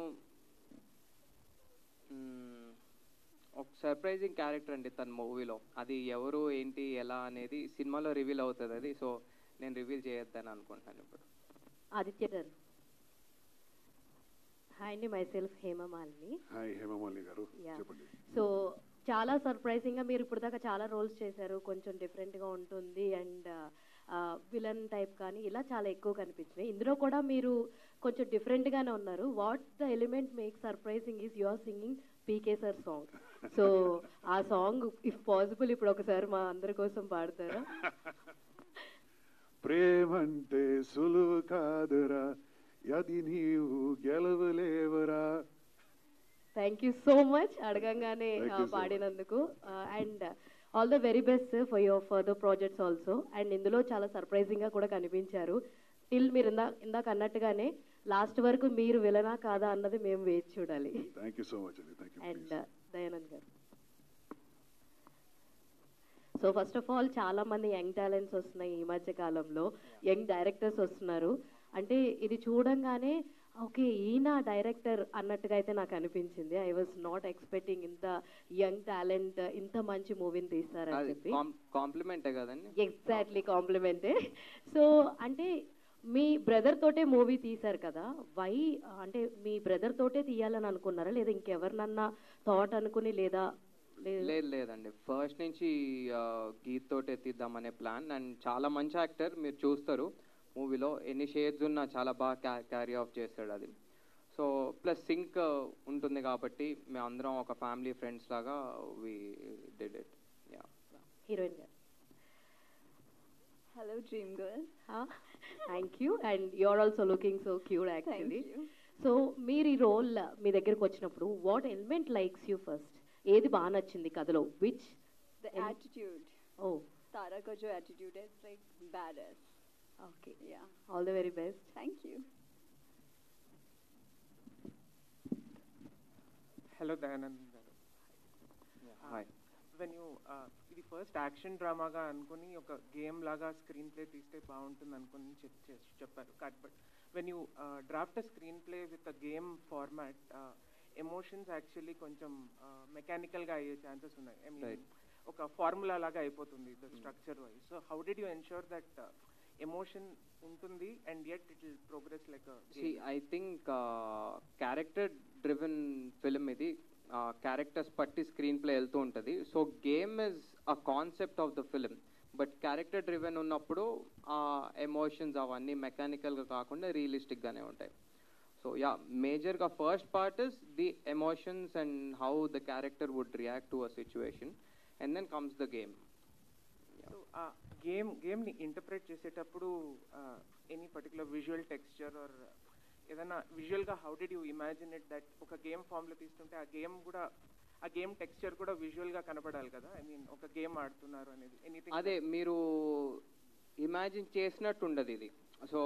ఒక సర్ప్రైజింగ్ క్యారెక్టర్ అండి తన మూవీలో. అది ఎవరు ఏంటి ఎలా అనేది సినిమాలో రివీల్ అవుతుంది అది. సో నేను రివీల్ చేయొద్దని అనుకుంటాను ఇప్పుడు. ఆదిత్య గారు. హాయ్ అండి, myself Hemamalini. Hi Hemamalini గారు, చెప్పండి. సో చాలా సర్ప్రైజింగ్గా మీరు ఇప్పుడు దాకా చాలా రోల్స్ చేశారు, కొంచెం డిఫరెంట్గా ఉంటుంది అండ్ విలన్ టైప్ కానీ ఇలా చాలా ఎక్కువ కనిపించినాయి. ఇందులో కూడా మీరు కొంచెం డిఫరెంట్గానే ఉన్నారు. What the element make surprising is your singing PK sir song. So ఆ సాంగ్ ఇఫ్ పాసిబుల్ ఇప్పుడు ఒకసారి మా అందరి కోసం పాడతారా? ప్రేమంటే సులువు కాదురా, అది నీవు గెలవలేవరా. థ్యాంక్ యూ సో మచ్ అడగంగానే పాడినందుకు. And all the very best for your further projects also. And ఇందులో చాలా సర్ప్రైజింగ్గా కూడా కనిపించారు. టిల్ మీరు ఇందాక అన్నట్టుగానే లాస్ట్ వరకు మీరు విలనా కాదా అన్నది మేము వేచి చూడాలి. థ్యాంక్ యూ సో మచ్ అండి. Thank you. అండ్ దయానంద్ గారు. సో ఫస్ట్ ఆఫ్ ఆల్ చాలా మంది యంగ్ టాలెంట్స్ వస్తున్నాయి ఈ మధ్య కాలంలో, యంగ్ డైరెక్టర్స్ వస్తున్నారు. అంటే ఇది చూడంగానే ఓకే ఈయన డైరెక్టర్ అన్నట్టుగా అయితే నాకు అనిపించింది. ఐ వాజ్ నాట్ ఎక్స్పెక్టింగ్ ఇంత యంగ్ టాలెంట్ ఇంత మంచి మూవీని తీస్తారని చెప్పి. కాంప్లిమెంటే కదండి. ఎగ్జాక్ట్లీ కాంప్లిమెంటే. సో అంటే మీ బ్రదర్ తోటే మూవీ తీశారు కదా, వై అంటే మీ బ్రదర్ తోటే తీయాలని అనుకున్నారా లేదా ఇంకెవరినన్నా థాట్ అనుకుని లేదా? లేదండి, ఫస్ట్ నుంచి గీత్ తోటే తీద్దామనే ప్లాన్. అండ్ చాలా మంచి యాక్టర్, మీరు చూస్తారు మూవీలో ఎన్ని షేడ్స్ ఉన్నా చాలా బాగా క్యారీ ఆఫ్ చేస్తాడు అది. సో ప్లస్ సింక్ ఉంటుంది కాబట్టి మేమందరం ఒక ఫ్యామిలీ ఫ్రెండ్స్ లాగా we did it. Yeah. Heroine గారు. Hello, dream girl. Thank you. And you're also looking so cute actually. Thank you. So మీరు ఈ రోల్ మీ దగ్గరికి వచ్చినప్పుడు what element likes you first? ఏది బాగా నచ్చింది కథలో? Which? The attitude. Oh. Tara ka jo attitude is like badass. Okay. Yeah. All the very best. Thank you. Hello, Dayanand garu. Hi. When you ఇది first action డ్రామాగా అనుకుని ఒక game లాగా screen play తీస్తే బాగుంటుంది అనుకుని చెప్పారు. But when you draft a screen play with a game format, emotions actually కొంచెం మెకానికల్గా అయ్యే ఛాన్సెస్ ఉన్నాయి. ఐ మీన్ ఒక ఫార్ములా లాగా అయిపోతుంది the structure wise. So how did you ensure that emotion ఉంటుంది and yet it will progress like I think character driven film ఇది. Characters పట్టి screenplay వెళ్తూ ఉంటుంది. So game is a concept of the film, but character driven ఉన్నప్పుడు ఆ emotions అవన్నీ మెకానికల్గా కాకుండా రియలిస్టిక్గానే ఉంటాయి. సో యా, మేజర్గా first part is the emotions and how the character would react to a situation and then comes the game. So ఆ గేమ్ని ఇంటర్ప్రెట్ చేసేటప్పుడు any particular visual texture or ఏదైనా విజువల్గా how did you imagine it that ఒక game ఫామ్లో తీస్తుంటే ఆ game texture కూడా విజువల్గా కనపడాలి కదా? ఐ మీన్ ఒక గేమ్ ఆడుతున్నారు అనేది ఎనీథింగ్. అదే మీరు ఇమాజిన్ చేసినట్టు ఉండదు ఇది. సో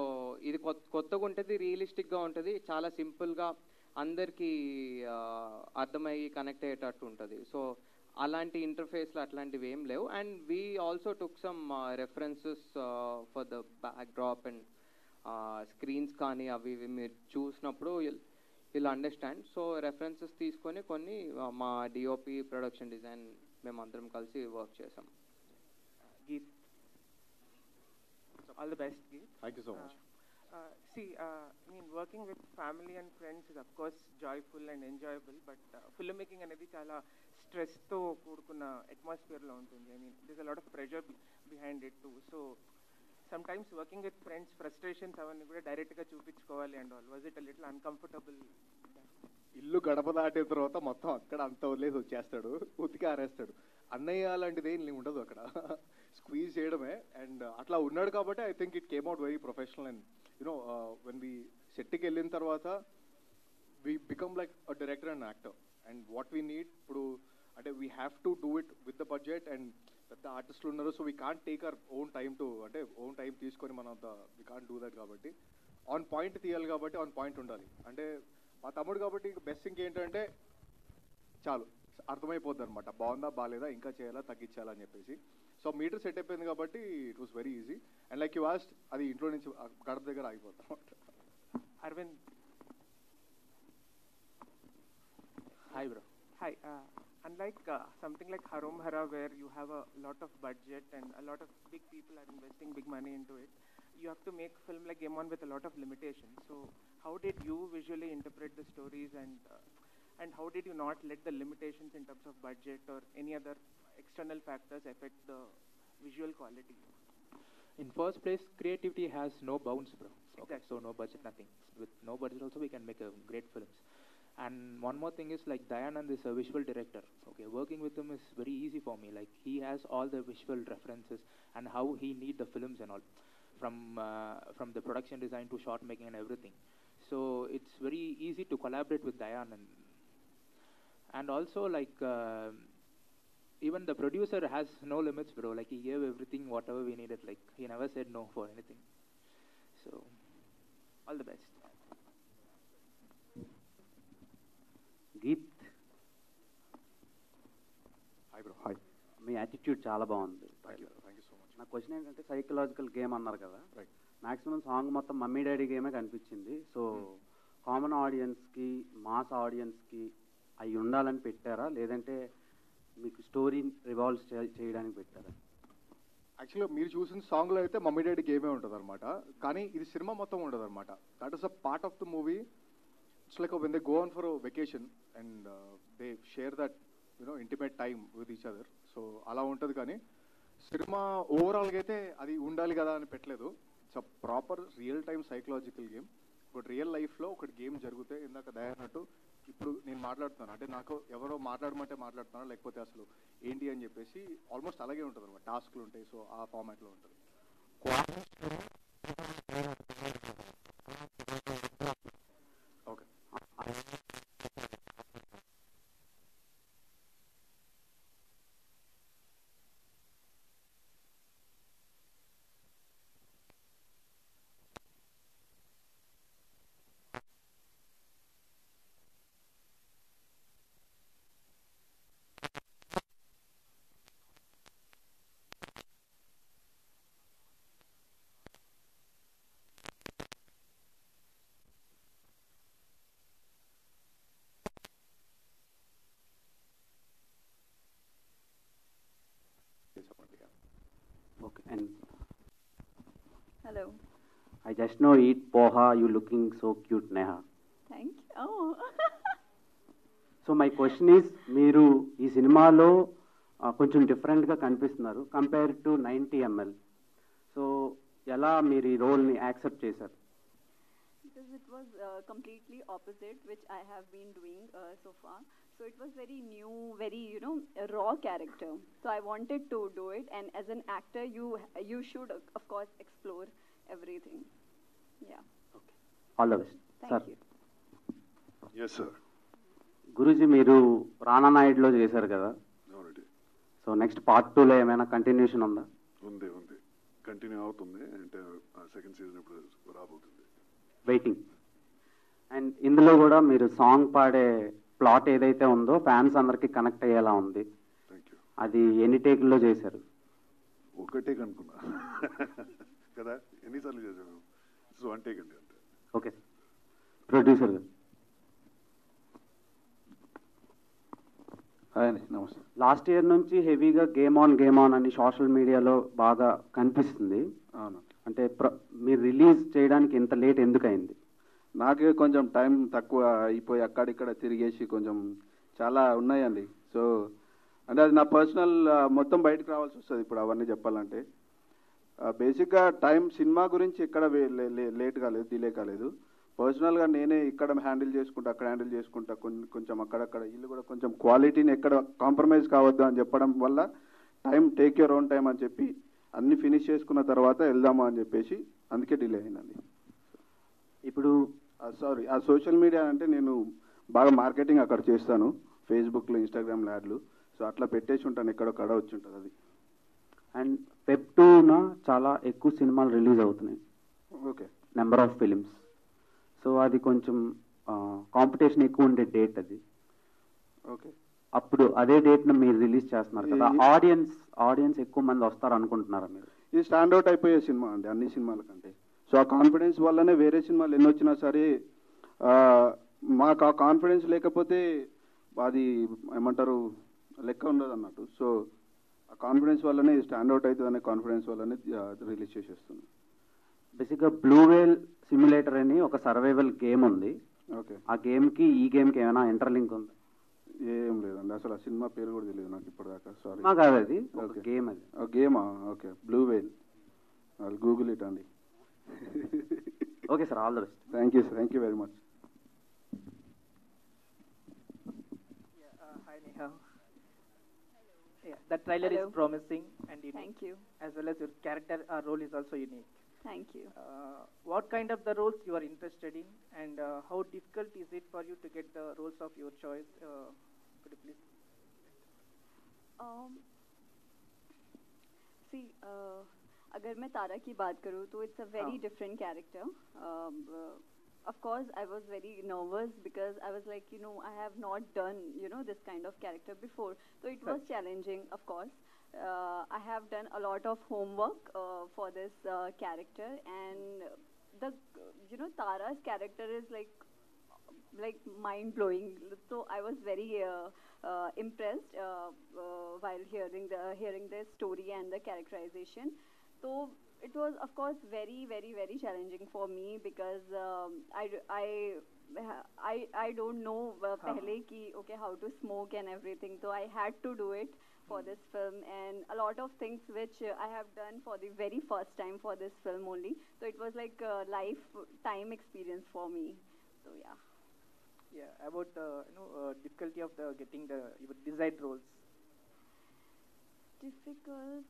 ఇది కొత్తగా ఉంటుంది, రియలిస్టిక్గా ఉంటుంది, చాలా సింపుల్గా అందరికీ అర్థమయ్యి కనెక్ట్ అయ్యేటట్టు ఉంటుంది. సో అలాంటి ఇంటర్ఫేస్లో అట్లాంటివి ఏం లేవు. And we also took some references for the back drop and screens కానీ అవి మీరు చూసినప్పుడు ఇలా అండర్స్టాండ్. సో రెఫరెన్సెస్ తీసుకొని కొన్ని మా డిఓపి ప్రొడక్షన్ డిజైన్ మేమందరం కలిసి వర్క్ చేసాం. Geet, all the best Geet. Thank you so much. See, I mean, working with family and friends is of course joyful and enjoyable, but filmmaking అనేది చాలా స్ట్రెస్తో కూడుకున్న అట్మాస్ఫియర్లో ఉంటుంది. I mean, there's a lot of pressure behind it too. So sometimes working with friends, frustrations అవన్నీ కూడా డైరెక్ట్గా చూపించుకోవాలి and all. Was it a little uncomfortable? ఇల్లు గడప దాటిన తర్వాత మొత్తం అక్కడ అంత వదిలేసి వచ్చేస్తాడు, ఉతికి ఆరేస్తాడు. అన్నయ్య లాంటిది ఏం ఉండదు అక్కడ, స్క్వీజ్ చేయడమే. అండ్ అట్లా ఉన్నాడు కాబట్టి I think it came out very professional. And you know when we సెట్కి వెళ్ళిన తర్వాత we become like a director and actor. And what we need ఇప్పుడు అంటే we have to do it with the budget. And పెద్ద ఆర్టిస్టులు ఉన్నారు, so we can't take our own time to అంటే own time తీసుకొని మనం అంత వీ కాంట్ డూ దట్. కాబట్టి ఆన్ పాయింట్ తీయాలి, కాబట్టి ఆన్ పాయింట్ ఉండాలి. అంటే మా తమ్ముడు కాబట్టి బెస్ట్ థింగ్ ఏంటంటే చాలు అర్థమైపోద్ది అనమాట, బాగుందా బాగాలేదా, ఇంకా చేయాలా తగ్గించాలా అని చెప్పేసి. సో మీటర్ సెట్ అయిపోయింది కాబట్టి it was very easy. And like you asked, అది ఇంట్లో నుంచి గడప దగ్గర ఆగిపోతాం అనమాట. Arvind, Hi bro. hi. Unlike something like Harom Hara, where you have a lot of budget and a lot of big people are investing big money into it, you have to make film like Game On with a lot of limitations. So how did you visually interpret the stories, and how did you not let the limitations in terms of budget or any other external factors affect the visual quality? In first place, creativity has no bounds, bro. Okay, Exactly. so no budget, nothing. With no budget also we can make a great films. And one more thing is like Dayanand is a visual director. Okay, working with him is very easy for me. Like he has all the visual references and how he need the films and all, from the production design to shot making and everything. So it's very easy to collaborate with Dayanand. And also like even the producer has no limits, bro. Like he gave everything whatever we needed. Like he never said no for anything. So all the best. Geet, hi bro. Hi. మీ attitude చాలా బాగుంది. Thank you so much. నా question ఏంటంటే psychological game అన్నారు కదా, right. Maximum song మొత్తం mummy daddy గేమే కనిపించింది. సో కామన్ ఆడియన్స్కి, మాస్ ఆడియన్స్కి అవి ఉండాలని పెట్టారా, లేదంటే మీకు స్టోరీ రివాల్వ్ చేయడానికి పెట్టారా? యాక్చువల్గా మీరు చూసిన సాంగ్లో అయితే మమ్మీ డాడీ గేమే ఉంటుంది అనమాట, కానీ ఇది సినిమా మొత్తం ఉండదు అనమాట. That is a part of the movie. It's like when they go on for vacation and they share that intimate time with each other. So అలా ఉంటుంది. కానీ సినిమా ఓవరాల్గా అయితే అది ఉండాలి కదా అని పెట్టలేదు. It's a proper real time psychological game. ఇప్పుడు రియల్ లైఫ్లో ఒకటి గేమ్ జరిగితే ఇందాక దయన్నట్టు ఇప్పుడు నేను మాట్లాడుతున్నాను అంటే నాకు ఎవరో మాట్లాడమంటే మాట్లాడుతున్నాను, లేకపోతే అసలు ఏంటి అని చెప్పేసి ఆల్మోస్ట్ అలాగే ఉంటుంది అనమాట. టాస్క్లు ఉంటాయి, సో ఆ ఫార్మాట్లో ఉంటుంది. Okay. Okay, and Hello. I just know eat poha, you looking so cute, Neha. Thank you. Oh. So my question is, మీరు ఈ సినిమాలో కొంచెం డిఫరెంట్గా కనిపిస్తున్నారు కంపేర్ టు 90 ml. సో ఎలా మీరు ఈ రోల్ని యాక్సెప్ట్ చేశారు? Because it was completely opposite, which I have been doing so far. So it was very new, very, a raw character. So I wanted to do it. And as an actor, you should, of course, explore everything. Yeah. Okay. All the best. Thank Sir. you. Yes, sir. Guruji, మీరు రానా నాయుడులో చేశారు కదా, Already. So next part 2లో ఏమైనా continuation ఉందా? ఉంది continue అవుతుంది. అంటే second season ఇప్పుడు రాబోతుంది. వెయిటింగ్. అండ్ ఇందులో కూడా మీరు సాంగ్ పాడే ప్లాట్ ఏదైతే ఉందో ఫ్యాన్స్ అందరికి కనెక్ట్ అయ్యేలా ఉంది. అది ఎన్ని టేకుల్లో చేశారు? ఒక టేక్ అనుకున్నా కదా, ఎన్నిసార్లు చేశాను? ఇట్స్ వన్ టేక్ అండి అంతే. ఓకే. ప్రొడ్యూసర్ గారు. నమస్తే. లాస్ట్ ఇయర్ నుంచి హెవీగా గేమ్ ఆన్ అని సోషల్ మీడియాలో బాగా కనిపిస్తుంది. అవును. అంటే మీరు రిలీజ్ చేయడానికి ఇంత లేట్ ఎందుకు అయింది? నాకే కొంచెం టైం తక్కువ అయిపోయి అక్కడిక్కడ తిరిగేసి కొంచెం చాలా ఉన్నాయండి. సో అంటే అది నా పర్సనల్ మొత్తం బయటకు రావాల్సి వస్తుంది ఇప్పుడు అవన్నీ చెప్పాలంటే. బేసిక్గా టైం సినిమా గురించి ఎక్కడ లేట్ కాలేదు, డిలే కాలేదు. పర్సనల్గా నేనే ఇక్కడ హ్యాండిల్ చేసుకుంటా, అక్కడ హ్యాండిల్ చేసుకుంటా, కొంచెం అక్కడక్కడ వీళ్ళు కూడా కొంచెం క్వాలిటీని ఎక్కడ కాంప్రమైజ్ కావద్దు అని చెప్పడం వల్ల time take your own time అని చెప్పి అన్ని ఫినిష్ చేసుకున్న తర్వాత వెళ్దామా అని చెప్పేసి అందుకే డిలే అయిందండి. ఇప్పుడు సారీ, ఆ సోషల్ మీడియా అంటే నేను బాగా మార్కెటింగ్ అక్కడ చేస్తాను, ఫేస్బుక్లో, ఇన్స్టాగ్రామ్లో యాడ్లు. సో అట్లా పెట్టేసి ఉంటాను, ఎక్కడొక్కడ వచ్చి ఉంటుంది అది. అండ్ Pep2న చాలా ఎక్కువ సినిమాలు రిలీజ్ అవుతున్నాయి, okay, number of films. So అది కొంచెం కాంపిటీషన్ ఎక్కువ ఉండే డేట్ అది. ఓకే, అప్పుడు అదే డేట్ను మీరు రిలీజ్ చేస్తున్నారు కదా, ఆడియన్స్ ఎక్కువ మంది వస్తారు అనుకుంటున్నారా మీరు? ఇది స్టాండ్అవుట్ అయిపోయే సినిమా అండి అన్ని సినిమాల కంటే. సో ఆ కాన్ఫిడెన్స్ వల్లనే వేరే సినిమాలు ఎన్ని వచ్చినా సరే మాకు ఆ కాన్ఫిడెన్స్ లేకపోతే అది ఏమంటారు లెక్క ఉండదు అన్నట్టు. సో ఆ కాన్ఫిడెన్స్ వల్లనే స్టాండ్అవుట్ అవుతుంది అనే కాన్ఫిడెన్స్ వల్లనే రిలీజ్ చేసేస్తుంది. బేసిక్గా బ్లూ వేల్ సిమ్యులేటర్ అని ఒక సర్వైవల్ గేమ్ ఉంది. ఓకే, ఆ గేమ్కి ఈ గేమ్కి ఏమైనా ఇంటర్లింక్ ఉందా? ఏం లేదండి, అసలు ఆ సినిమా పేరు కూడా తెలియదు నాకు ఇప్పటిదాకా. సారీ, కాదు అది ఓకే, గేమ్. అది గేమా? Okay, blue whale, Google it అండి. Okay sir, all the best. Thank you very much. Hi Neha. Yeah, the trailer Hello. is promising and unique. Thank you. As well as your character role is also unique. Thank you. What kind of the roles you are interested in, and how difficult is it for you to get the roles of your choice? Could you please? See, अगर मैं तारा की बात करूँ तो it's a very different character. Of course, I was very nervous because I was like, I have not done, this kind of character before. So it was challenging, of course. I have done a lot of homework for this character, and Tara's character is like mind-blowing. So I was very impressed while hearing the story and the characterization. So it was, of course, very, very, very challenging for me because I don't know pehle ki how to smoke and everything. So I had to do it for this film, and a lot of things which I have done for the very first time for this film only. So it was like a lifetime experience for me. So yeah. Yeah, about difficulty of getting your desired roles. Difficult.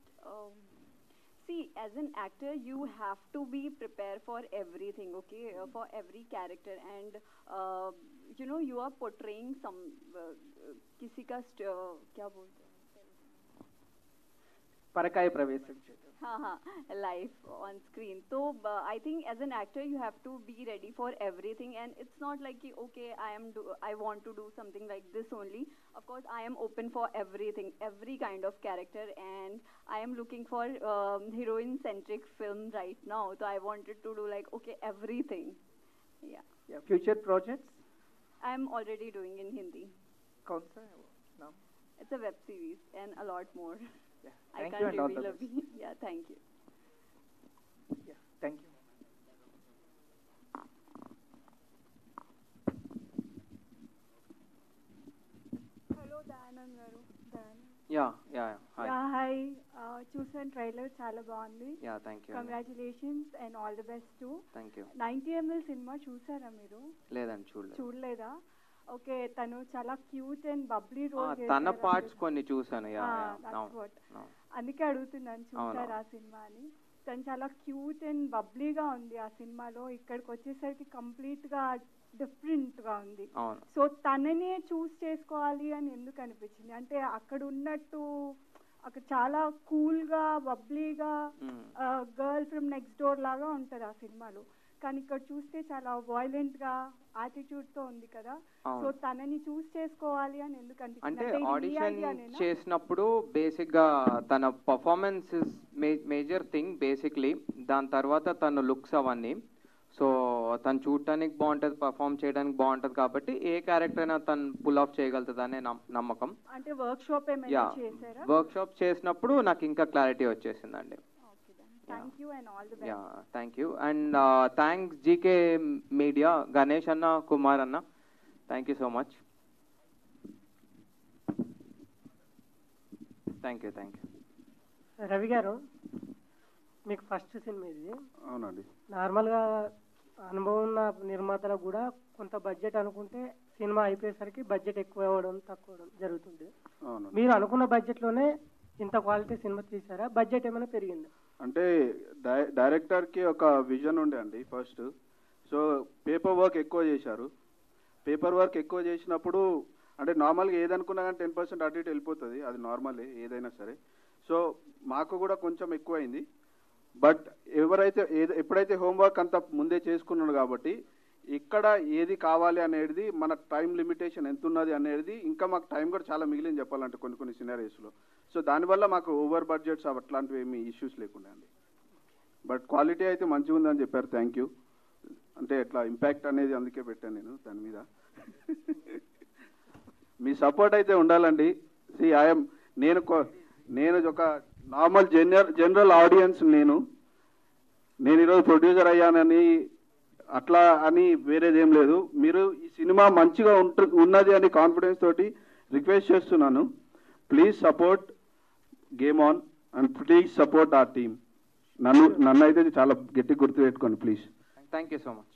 See, as an actor, you have to be prepared for everything, okay, for every character, and you are portraying some किसी का क्या बोलते हैं परकाय प्रवेशम हाँ life on screen. So I think as an actor you have to be ready for everything, and it's not like okay I want to do something like this only. Of course I am open for everything, every kind of character, and I am looking for heroine centric film right now. So I wanted to do everything. Yeah. Future projects? I am already doing in Hindi. कौन सा है वो नाम? It's a web series and a lot more. Yeah. I Thank can't you and all the reveal best. Yeah, thank you. Yeah, thank you. Hello Dayanand గారు. Yeah hi hi, చూసాను trailer, చాలా బాగుంది. Yeah thank you congratulations and all the best to. Thank you. 90 ml cinema చూసారా మీరు? లేదండి, చూడలేదా? Okay, తను చాలా క్యూట్ అండ్ బబ్లీ రోల్ తన పార్ట్స్ కొన్ని చూసాను. అందుకే అడుగుతున్నాను, చూసారా ఆ సినిమా అని. తను చాలా క్యూట్ అండ్ బబ్లీగా ఉంది ఆ సినిమాలో. ఇక్కడికి వచ్చేసరికి కంప్లీట్ గా డిఫరెంట్ గా ఉంది. సో తననే చూస్ చేసుకోవాలి అని ఎందుకు అనిపించింది? అంటే అక్కడ ఉన్నట్టు అక్కడ చాలా కూల్ గా బబ్లీగా గర్ల్ ఫ్రమ్ నెక్స్ట్ డోర్ లాగా ఉంటది ఆ సినిమాలో, కానీ ఇక్కడ చూస్తే చాలా వైలెంట్ గా యాటిట్యూడ్ తో ఉంది కదా. సో తనని చూస్ చేసుకోవాలి అని ఎందుకు అంటే అనిపించింది? ఆడిషన్ చేసినప్పుడు బేసిక్ గా తన performance is major thing basically. దాని తర్వాత తన లుక్స్ అవన్నీ. సో తను చూడటానికి బాగుంటుంది, పర్ఫామ్ చేయడానికి బాగుంటుంది, కాబట్టి ఏ క్యారెక్టర్ అయినా తను పుల్ ఆఫ్ చేయగలుగుతుంది అనే నమ్మకం. అంటే వర్క్ షాప్ చేశారా? వర్క్ షాప్ చేసినప్పుడు నాకు ఇంకా క్లారిటీ వచ్చేసిందండి. Thank you and all the best. Yeah thank you and thanks GK media, Ganesh అన్న, కుమార్ అన్న, thank you so much. Thank you. Ravi గారు, మీకు ఫస్ట్ సినిమా ఇది. అవునండి. నార్మల్గా అనుభవం ఉన్న నిర్మాతలకు కూడా కొంత బడ్జెట్ అనుకుంటే సినిమా అయిపోయేసరికి బడ్జెట్ ఎక్కువ అవ్వడం తక్కువ అవ్వడం జరుగుతుంది. అవును. మీరు అనుకున్న బడ్జెట్లోనే ఇంత క్వాలిటీ సినిమా తీసారా? బడ్జెట్ ఏమైనా పెరిగిందా? అంటే డైరెక్టర్కి ఒక విజన్ ఉండే అండి ఫస్ట్. సో పేపర్ వర్క్ ఎక్కువ చేశారు. పేపర్ వర్క్ ఎక్కువ చేసినప్పుడు అంటే నార్మల్గా ఏదనుకున్నా కానీ 10% అటు ఇటు వెళ్ళిపోతుంది, అది నార్మలే ఏదైనా సరే. సో మాకు కూడా కొంచెం ఎక్కువైంది. బట్ ఎప్పుడైతే హోంవర్క్ అంతా ముందే చేసుకున్నాడు కాబట్టి ఇక్కడ ఏది కావాలి అనేది మన టైం లిమిటేషన్ ఎంత ఉన్నది అనేది ఇంకా మాకు టైం కూడా చాలా మిగిలింది చెప్పాలంటే కొన్ని సినారియోస్లో. సో దానివల్ల మాకు ఓవర్ బడ్జెట్స్ అట్లాంటివి ఏమి ఇష్యూస్ లేకుండా అండి. బట్ క్వాలిటీ అయితే మంచిగా ఉందని చెప్పారు. Thank you. అంటే ఎట్లా ఇంపాక్ట్ అనేది అందుకే పెట్టాను నేను దాని మీద. మీ సపోర్ట్ అయితే ఉండాలండి. నేను ఒక నార్మల్ జనరల్ ఆడియన్స్. నేను ఈరోజు ప్రొడ్యూసర్ అయ్యానని అట్లా అని వేరేదేం లేదు. మీరు ఈ సినిమా మంచిగా ఉన్నది అని కాన్ఫిడెన్స్ తోటి రిక్వెస్ట్ చేస్తున్నాను. Please support game on and please support our team. నన్ను అయితే చాలా గట్టి గుర్తుపెట్టుకోండి please. Thank you so much.